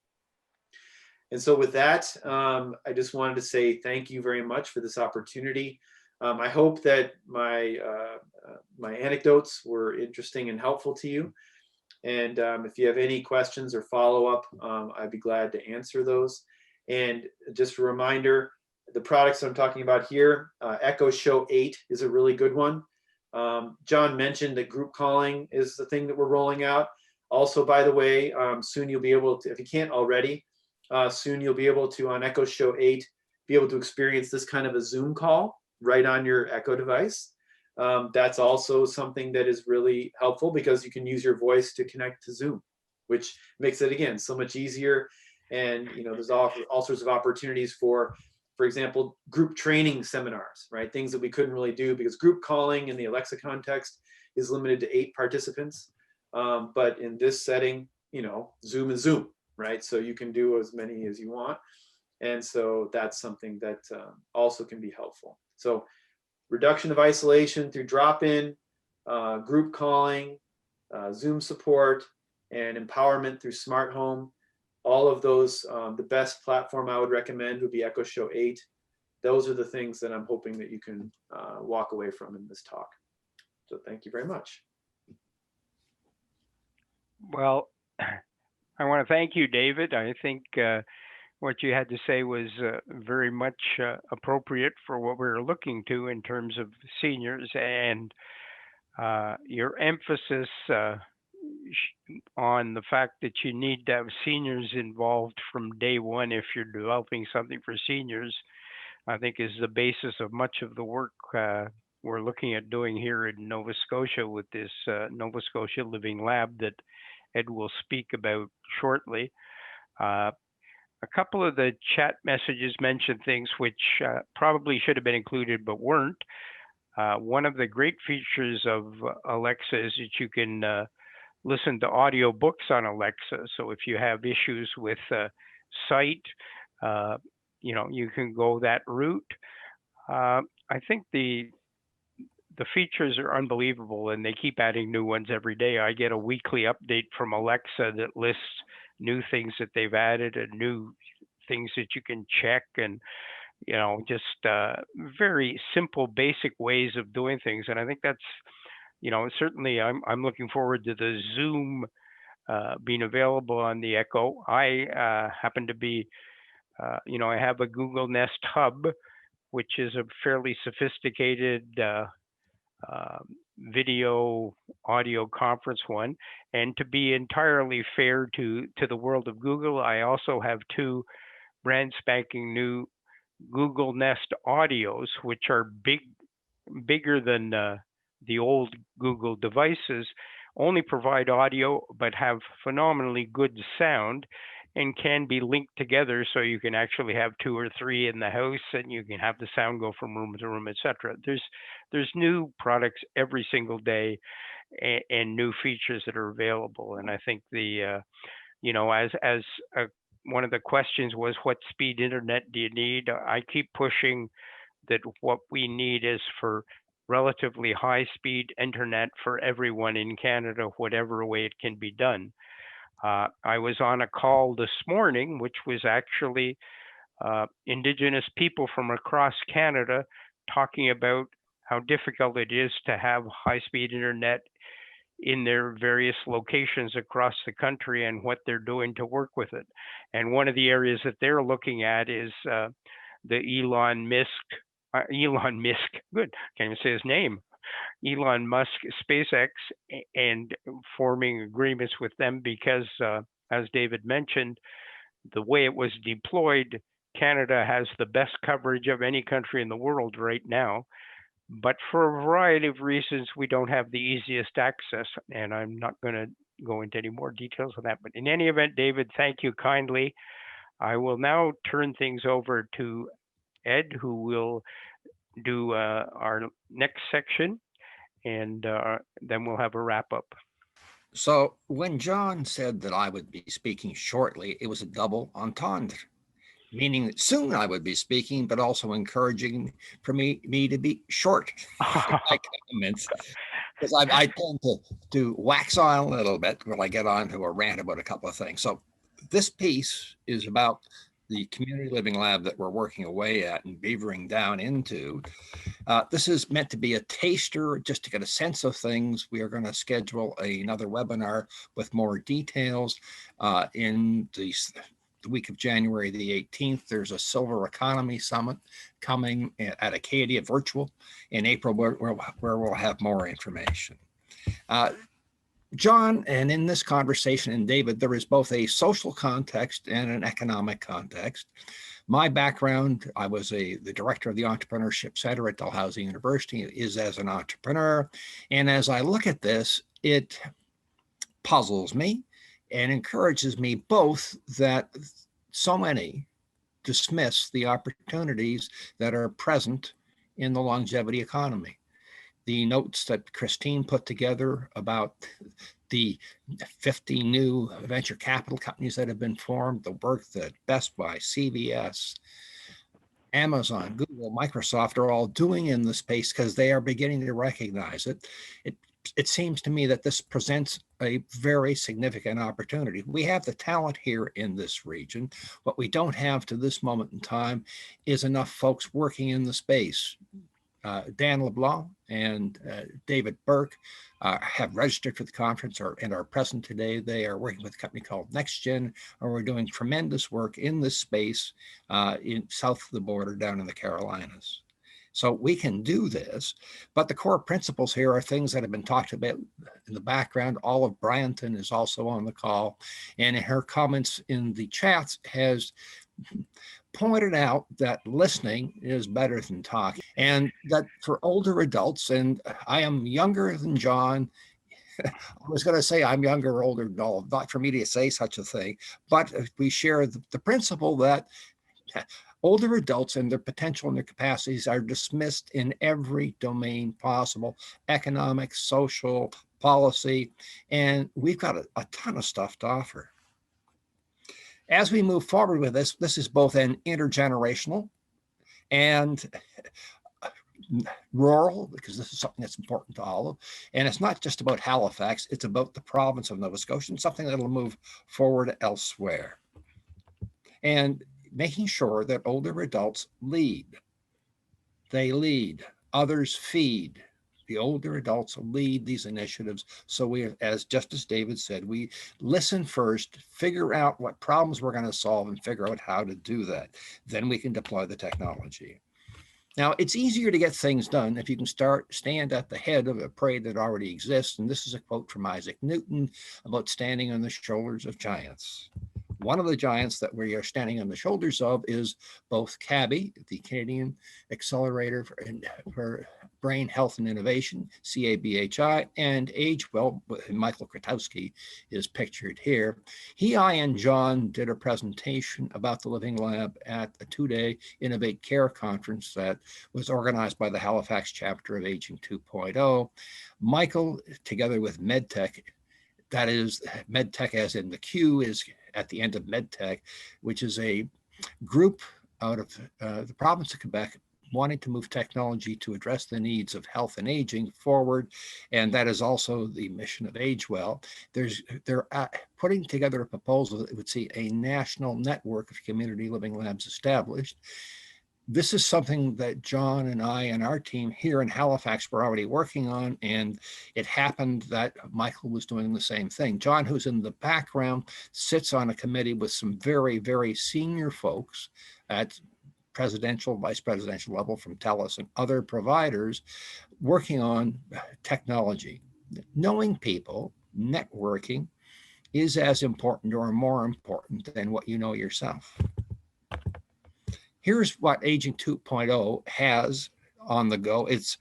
And so with that, I just wanted to say thank you very much for this opportunity. I hope that my anecdotes were interesting and helpful to you. And if you have any questions or follow-up, I'd be glad to answer those. And just a reminder, the products I'm talking about here, Echo Show 8 is a really good one. John mentioned that group calling is the thing that we're rolling out. Also, by the way, soon you'll be able to, if you can't already, soon you'll be able to, on Echo Show 8, be able to experience this kind of a Zoom call right on your Echo device. That's also something that is really helpful because you can use your voice to connect to Zoom, which makes it, again, so much easier. And there's all sorts of opportunities for example, group training seminars, right? Things that we couldn't really do because group calling in the Alexa context is limited to 8 participants. But in this setting, Zoom is Zoom, right? So you can do as many as you want. And so that's something that also can be helpful. So reduction of isolation through drop-in, group calling, Zoom support, and empowerment through smart home. All of those, the best platform I would recommend would be Echo Show 8. Those are the things that I'm hoping that you can walk away from in this talk. So thank you very much. Well, I want to thank you, David. I think what you had to say was very much appropriate for what we're looking to in terms of seniors, and your emphasis on the fact that you need to have seniors involved from day one if you're developing something for seniors, I think is the basis of much of the work we're looking at doing here in Nova Scotia with this Nova Scotia Living Lab that Ed will speak about shortly. A couple of the chat messages mentioned things which probably should have been included but weren't. One of the great features of Alexa is that you can listen to audio books on Alexa. So if you have issues with sight, uh, you can go that route. I think the features are unbelievable, and they keep adding new ones every day. I get a weekly update from Alexa that lists new things that they've added and new things that you can check, and just very simple, basic ways of doing things. And I think that's, certainly I'm looking forward to the Zoom being available on the Echo. I happen to be, I have a Google Nest Hub, which is a fairly sophisticated video audio conference one. And to be entirely fair to the world of Google, I also have two brand spanking new Google Nest Audios, which are bigger than the old Google devices, only provide audio but have phenomenally good sound and can be linked together, so you can actually have two or three in the house and you can have the sound go from room to room, etc. There's new products every single day, and new features that are available. And I think as one of the questions was, what speed internet do you need? I keep pushing that what we need is for relatively high speed internet for everyone in Canada, whatever way it can be done. I was on a call this morning, which was actually Indigenous people from across Canada talking about how difficult it is to have high speed internet in their various locations across the country and what they're doing to work with it. And one of the areas that they're looking at is the Elon Musk, good, can't even say his name, Elon Musk, SpaceX, and forming agreements with them because, as David mentioned, the way it was deployed, Canada has the best coverage of any country in the world right now. But for a variety of reasons, we don't have the easiest access. And I'm not going to go into any more details on that. But in any event, David, thank you kindly. I will now turn things over to Ed, who will do our next section, and then we'll have a wrap up. So when John said that I would be speaking shortly, it was a double entendre, meaning that soon I would be speaking, but also encouraging for me to be short in my comments, because I tend to wax on a little bit when I get on to a rant about a couple of things. So this piece is about the community living lab that we're working away at and beavering down into. This is meant to be a taster, just to get a sense of things. We are going to schedule another webinar with more details in the week of January the 18th. There's a Silver Economy Summit coming at Acadia Virtual in April, where we'll have more information. John, and in this conversation, and David, there is both a social context and an economic context. My background, I was the director of the Entrepreneurship Center at Dalhousie University, is as an entrepreneur. And as I look at this, it puzzles me and encourages me both that so many dismiss the opportunities that are present in the longevity economy. The notes that Christine put together about the 50 new venture capital companies that have been formed, the work that Best Buy, CVS, Amazon, Google, Microsoft are all doing in the space because they are beginning to recognize it. It seems to me that this presents a very significant opportunity. We have the talent here in this region. What we don't have to this moment in time is enough folks working in the space. Dan LeBlanc and David Burke have registered for the conference and are present today. They are working with a company called NextGen, and we're doing tremendous work in this space in south of the border down in the Carolinas. So we can do this, but the core principles here are things that have been talked about in the background. Olive Bryanton is also on the call, and in her comments in the chats has pointed out that listening is better than talking, and that for older adults, and I am younger than John. I was going to say I'm younger or older, no, not for me to say such a thing, but we share the principle that older adults and their potential and their capacities are dismissed in every domain possible, economic, social, policy, and we've got a ton of stuff to offer. As we move forward with this, this is both an intergenerational and rural, because this is something that's important to all of. And it's not just about Halifax, it's about the province of Nova Scotia and something that'll move forward elsewhere. And making sure that older adults lead. They lead, others feed. The older adults lead these initiatives. So we, as Justice David said, we listen first, figure out what problems we're going to solve and figure out how to do that. Then we can deploy the technology. Now, it's easier to get things done if you can stand at the head of a parade that already exists. And this is a quote from Isaac Newton about standing on the shoulders of giants. One of the giants that we are standing on the shoulders of is both CABI, the Canadian Accelerator for Brain Health and Innovation, CABHI, and AgeWell. Michael Krotowski is pictured here. I and John did a presentation about the Living Lab at a 2-day Innovate Care conference that was organized by the Halifax chapter of Aging 2.0. Michael, together with MedTech, that is MedTech as in the Q is at the end of MedTech, which is a group out of the province of Quebec wanting to move technology to address the needs of health and aging forward. And that is also the mission of AgeWell. They're putting together a proposal that would see a national network of community living labs established. This is something that John and I and our team here in Halifax were already working on, and it happened that Michael was doing the same thing. John, who's in the background, sits on a committee with some very, very senior folks at presidential, vice presidential level from TELUS and other providers working on technology. Knowing people, networking is as important or more important than what you know yourself. Here's what Aging 2.0 has on the go. It's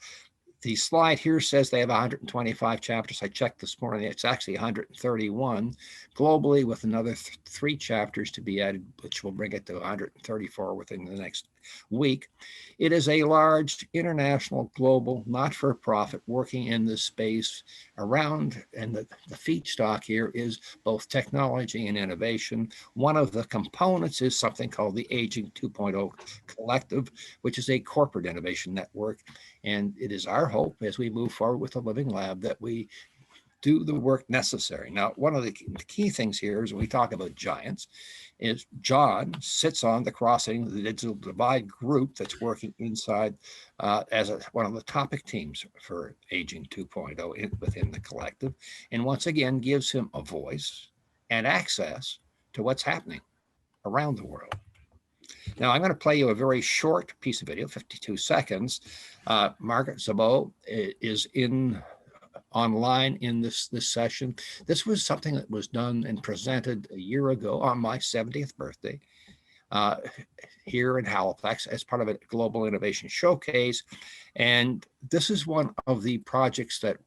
the slide here says they have 125 chapters. I checked this morning, it's actually 131 globally, with another 3 chapters to be added, which will bring it to 134 within the next week. It is a large international, global, not-for-profit working in this space around, and the feedstock here is both technology and innovation. One of the components is something called the Aging 2.0 Collective, which is a corporate innovation network. And it is our hope as we move forward with the Living Lab that we do the work necessary. Now, one of the key things here is when we talk about giants is John sits on the Crossing the Digital Divide group that's working inside as one of the topic teams for Aging 2.0 within the collective. And once again, gives him a voice and access to what's happening around the world. Now, I'm going to play you a very short piece of video, 52 seconds. Margaret Szabó is online in this session. This was something that was done and presented a year ago on my 70th birthday here in Halifax as part of a global innovation showcase. And this is one of the projects that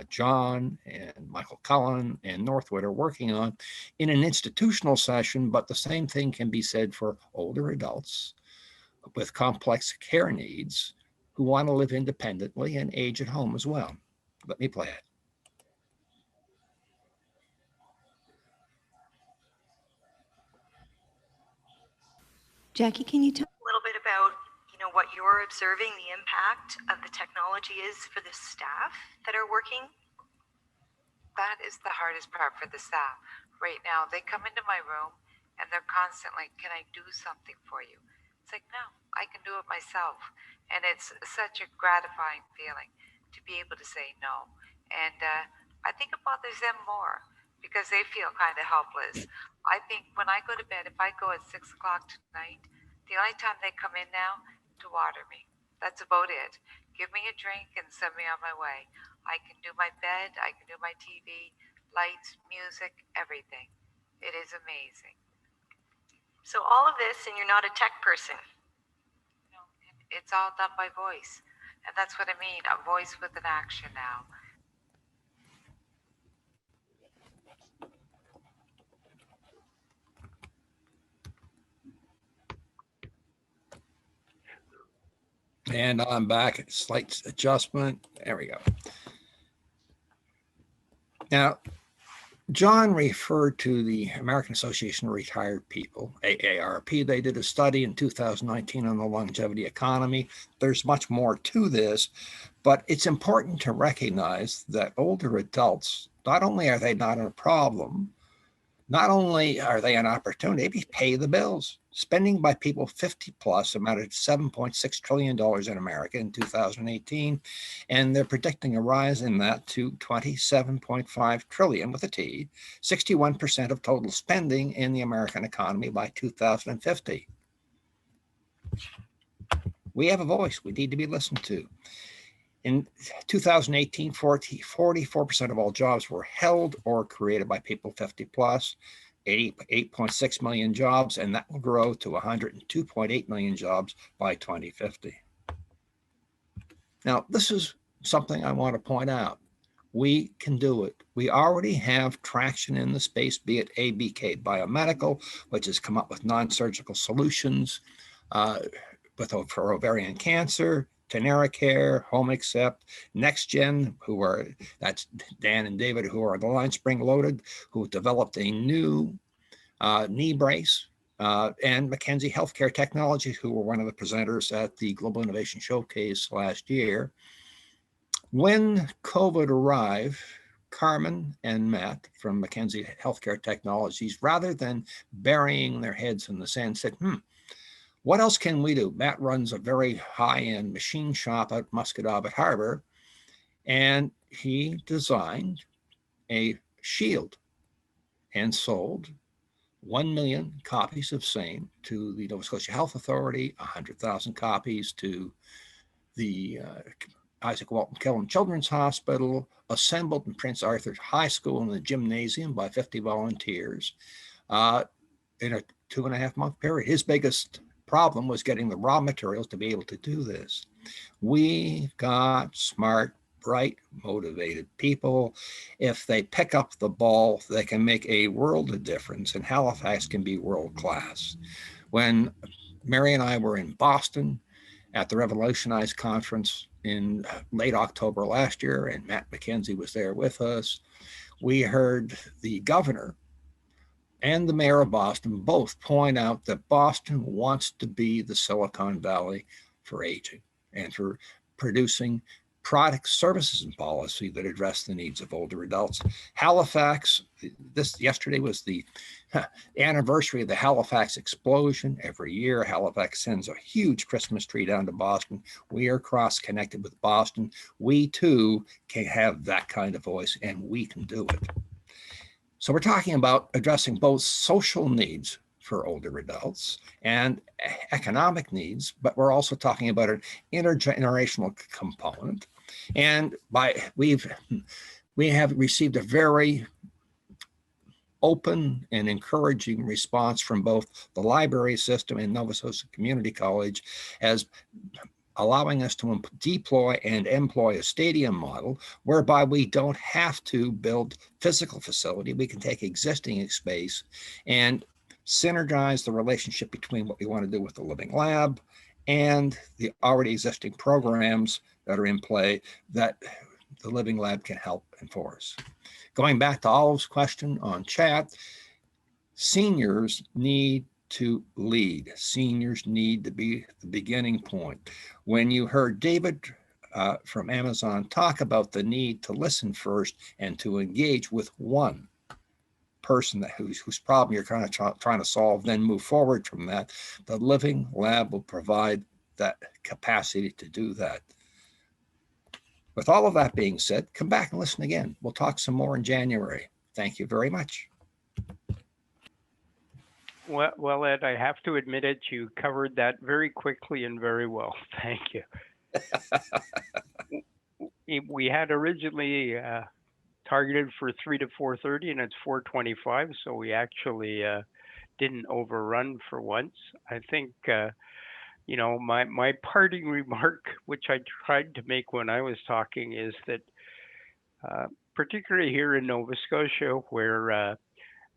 John and Michael Cullen and Northwood are working on in an institutional session, but the same thing can be said for older adults with complex care needs who want to live independently and age at home as well. Let me play it. Jackie, can you tell a little bit about, what you're observing the impact of the technology is for the staff that are working? That is the hardest part for the staff. Right now, they come into my room and they're constantly, can I do something for you? It's like, no, I can do it myself. And it's such a gratifying feeling to be able to say no. And I think it bothers them more because they feel kind of helpless. I think when I go to bed, if I go at 6 o'clock tonight, the only time they come in now to water me. That's about it. Give me a drink and send me on my way. I can do my bed, I can do my TV, lights, music, everything. It is amazing. So all of this, and you're not a tech person. No, it's all done by voice. And that's what I mean, a voice with an action now. And I'm back. Slight adjustment. There we go. Now, John referred to the American Association of Retired People, AARP. They did a study in 2019 on the longevity economy. There's much more to this, but it's important to recognize that older adults, not only are they not a problem, not only are they an opportunity, they pay the bills. Spending by people 50 plus amounted to $7.6 trillion in America in 2018, and they're predicting a rise in that to 27.5 trillion with a T, 61% of total spending in the American economy by 2050. We have a voice. We need to be listened to. In 2018, 44% of all jobs were held or created by people 50 plus, 8.6 million jobs, and that will grow to 102.8 million jobs by 2050. Now, this is something I want to point out. We can do it. We already have traction in the space, be it ABK Biomedical, which has come up with non-surgical solutions for ovarian cancer, TeneraCare, Home Accept, NextGen, that's Dan and David, who are the line spring loaded, who developed a new knee brace, and McKinsey Healthcare Technologies, who were one of the presenters at the Global Innovation Showcase last year. When COVID arrived, Carmen and Matt from McKinsey Healthcare Technologies, rather than burying their heads in the sand, said, what else can we do? Matt runs a very high-end machine shop at Muscatawbet Harbor, and he designed a shield and sold 1 million copies of same to the Nova Scotia Health Authority, 100,000 copies to the Isaac Walton Killam Children's Hospital, assembled in Prince Arthur High School in the gymnasium by 50 volunteers in a 2.5-month period. His biggest problem was getting the raw materials to be able to do this. We've got smart, bright, motivated people. If they pick up the ball, they can make a world of difference, and Halifax can be world class. When Mary and I were in Boston at the Revolutionize conference in late October last year, and Matt McKenzie was there with us, we heard the governor and the mayor of Boston both point out that Boston wants to be the Silicon Valley for aging and for producing products, services, and policy that address the needs of older adults. Halifax, yesterday was the anniversary of the Halifax explosion. Every year, Halifax sends a huge Christmas tree down to Boston. We are cross-connected with Boston. We too can have that kind of voice, and we can do it. So we're talking about addressing both social needs for older adults and economic needs, but we're also talking about an intergenerational component. And we have received a very open and encouraging response from both the library system and Nova Scotia Community College as allowing us to deploy and employ a stadium model whereby we don't have to build physical facility. We can take existing space and synergize the relationship between what we want to do with the Living Lab and the already existing programs that are in play that the Living Lab can help enforce. Going back to Olive's question on chat, seniors need to lead. Seniors need to be the beginning point. When you heard David from Amazon talk about the need to listen first and to engage with one person whose problem you're kind of trying to solve, then move forward from that, the Living Lab will provide that capacity to do that. With all of that being said, come back and listen again. We'll talk some more in January. Thank you very much. Well, Ed, I have to admit it, you covered that very quickly and very well. Thank you. We had originally targeted for 3 to 4:30, and it's 4:25, so we actually didn't overrun for once. I think, my parting remark, which I tried to make when I was talking, is that particularly here in Nova Scotia, where,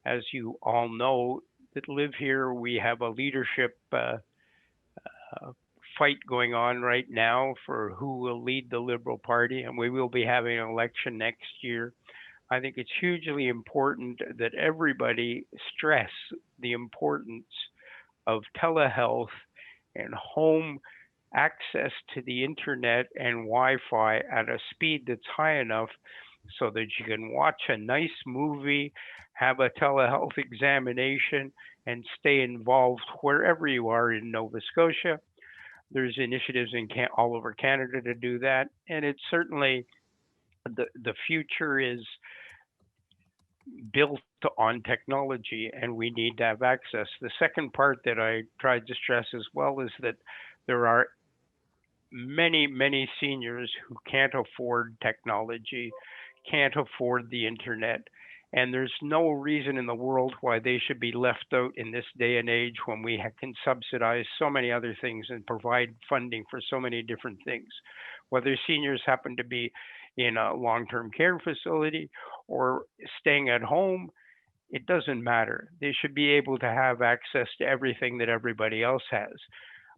as you all know, that live here, we have a leadership fight going on right now for who will lead the Liberal Party, and we will be having an election next year. I think it's hugely important that everybody stress the importance of telehealth and home access to the internet and Wi-Fi at a speed that's high enough so that you can watch a nice movie, have a telehealth examination, and stay involved wherever you are in Nova Scotia. There's initiatives in all over Canada to do that, and it's certainly the future is built on technology, and we need to have access. The second part that I tried to stress as well is that there are many seniors who can't afford technology, can't afford the internet, and there's no reason in the world why they should be left out in this day and age when we can subsidize so many other things and provide funding for so many different things. Whether seniors happen to be in a long-term care facility or staying at home, it doesn't matter. They should be able to have access to everything that everybody else has.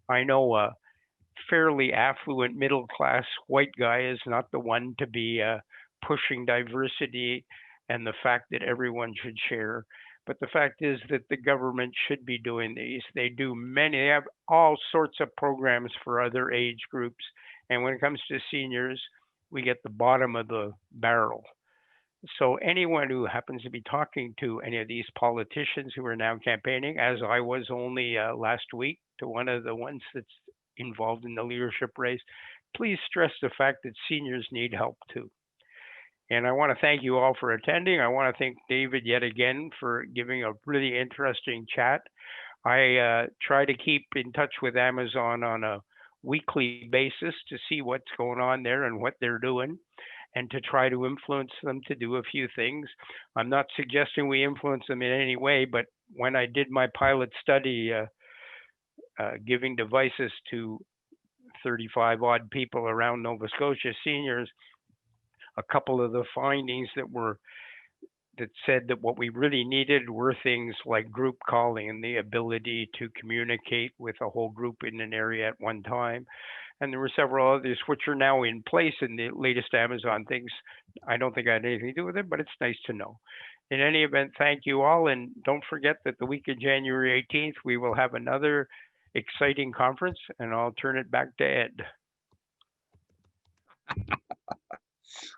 I know a fairly affluent middle-class white guy is not the one to be pushing diversity and the fact that everyone should share. But the fact is that the government should be doing these. They have all sorts of programs for other age groups. And when it comes to seniors, we get the bottom of the barrel. So anyone who happens to be talking to any of these politicians who are now campaigning, as I was only last week to one of the ones that's involved in the leadership race, please stress the fact that seniors need help too. And I want to thank you all for attending. I want to thank David yet again for giving a really interesting chat. I try to keep in touch with Amazon on a weekly basis to see what's going on there and what they're doing, and to try to influence them to do a few things. I'm not suggesting we influence them in any way, but when I did my pilot study giving devices to 35 odd people around Nova Scotia seniors, a couple of the findings that said that what we really needed were things like group calling and the ability to communicate with a whole group in an area at one time. And there were several others which are now in place in the latest Amazon things. I don't think I had anything to do with it, but it's nice to know. In any event, thank you all. And don't forget that the week of January 18th, we will have another exciting conference, and I'll turn it back to Ed.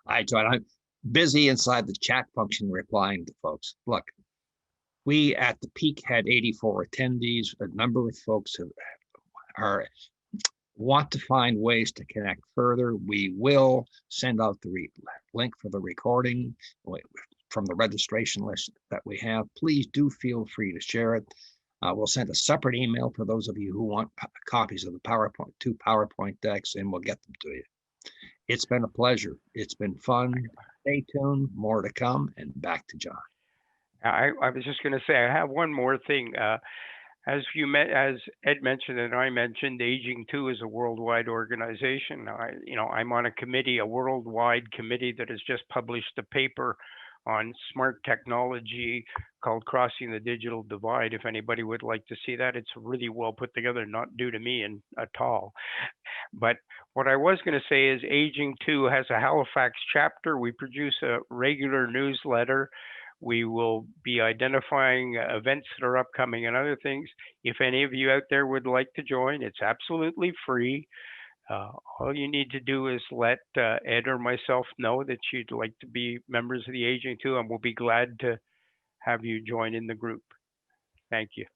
Hi, John. I'm busy inside the chat function replying to folks. Look, we at the peak had 84 attendees. A number of folks want to find ways to connect further. We will send out the link for the recording from the registration list that we have. Please do feel free to share it. We'll send a separate email for those of you who want copies of the PowerPoint decks, and we'll get them to you. It's been a pleasure. It's been fun. Stay tuned. More to come. And back to John. I was just going to say, I have one more thing. As Ed mentioned and I mentioned, Aging 2 is a worldwide organization. I'm on a worldwide committee that has just published a paper on smart technology called Crossing the Digital Divide. If anybody would like to see that, it's really well put together, not due to me at all. But what I was going to say is Aging 2 has a Halifax chapter. We produce a regular newsletter. We will be identifying events that are upcoming and other things. If any of you out there would like to join, it's absolutely free. All you need to do is let Ed or myself know that you'd like to be members of the Aging 2, and we'll be glad to have you join in the group. Thank you.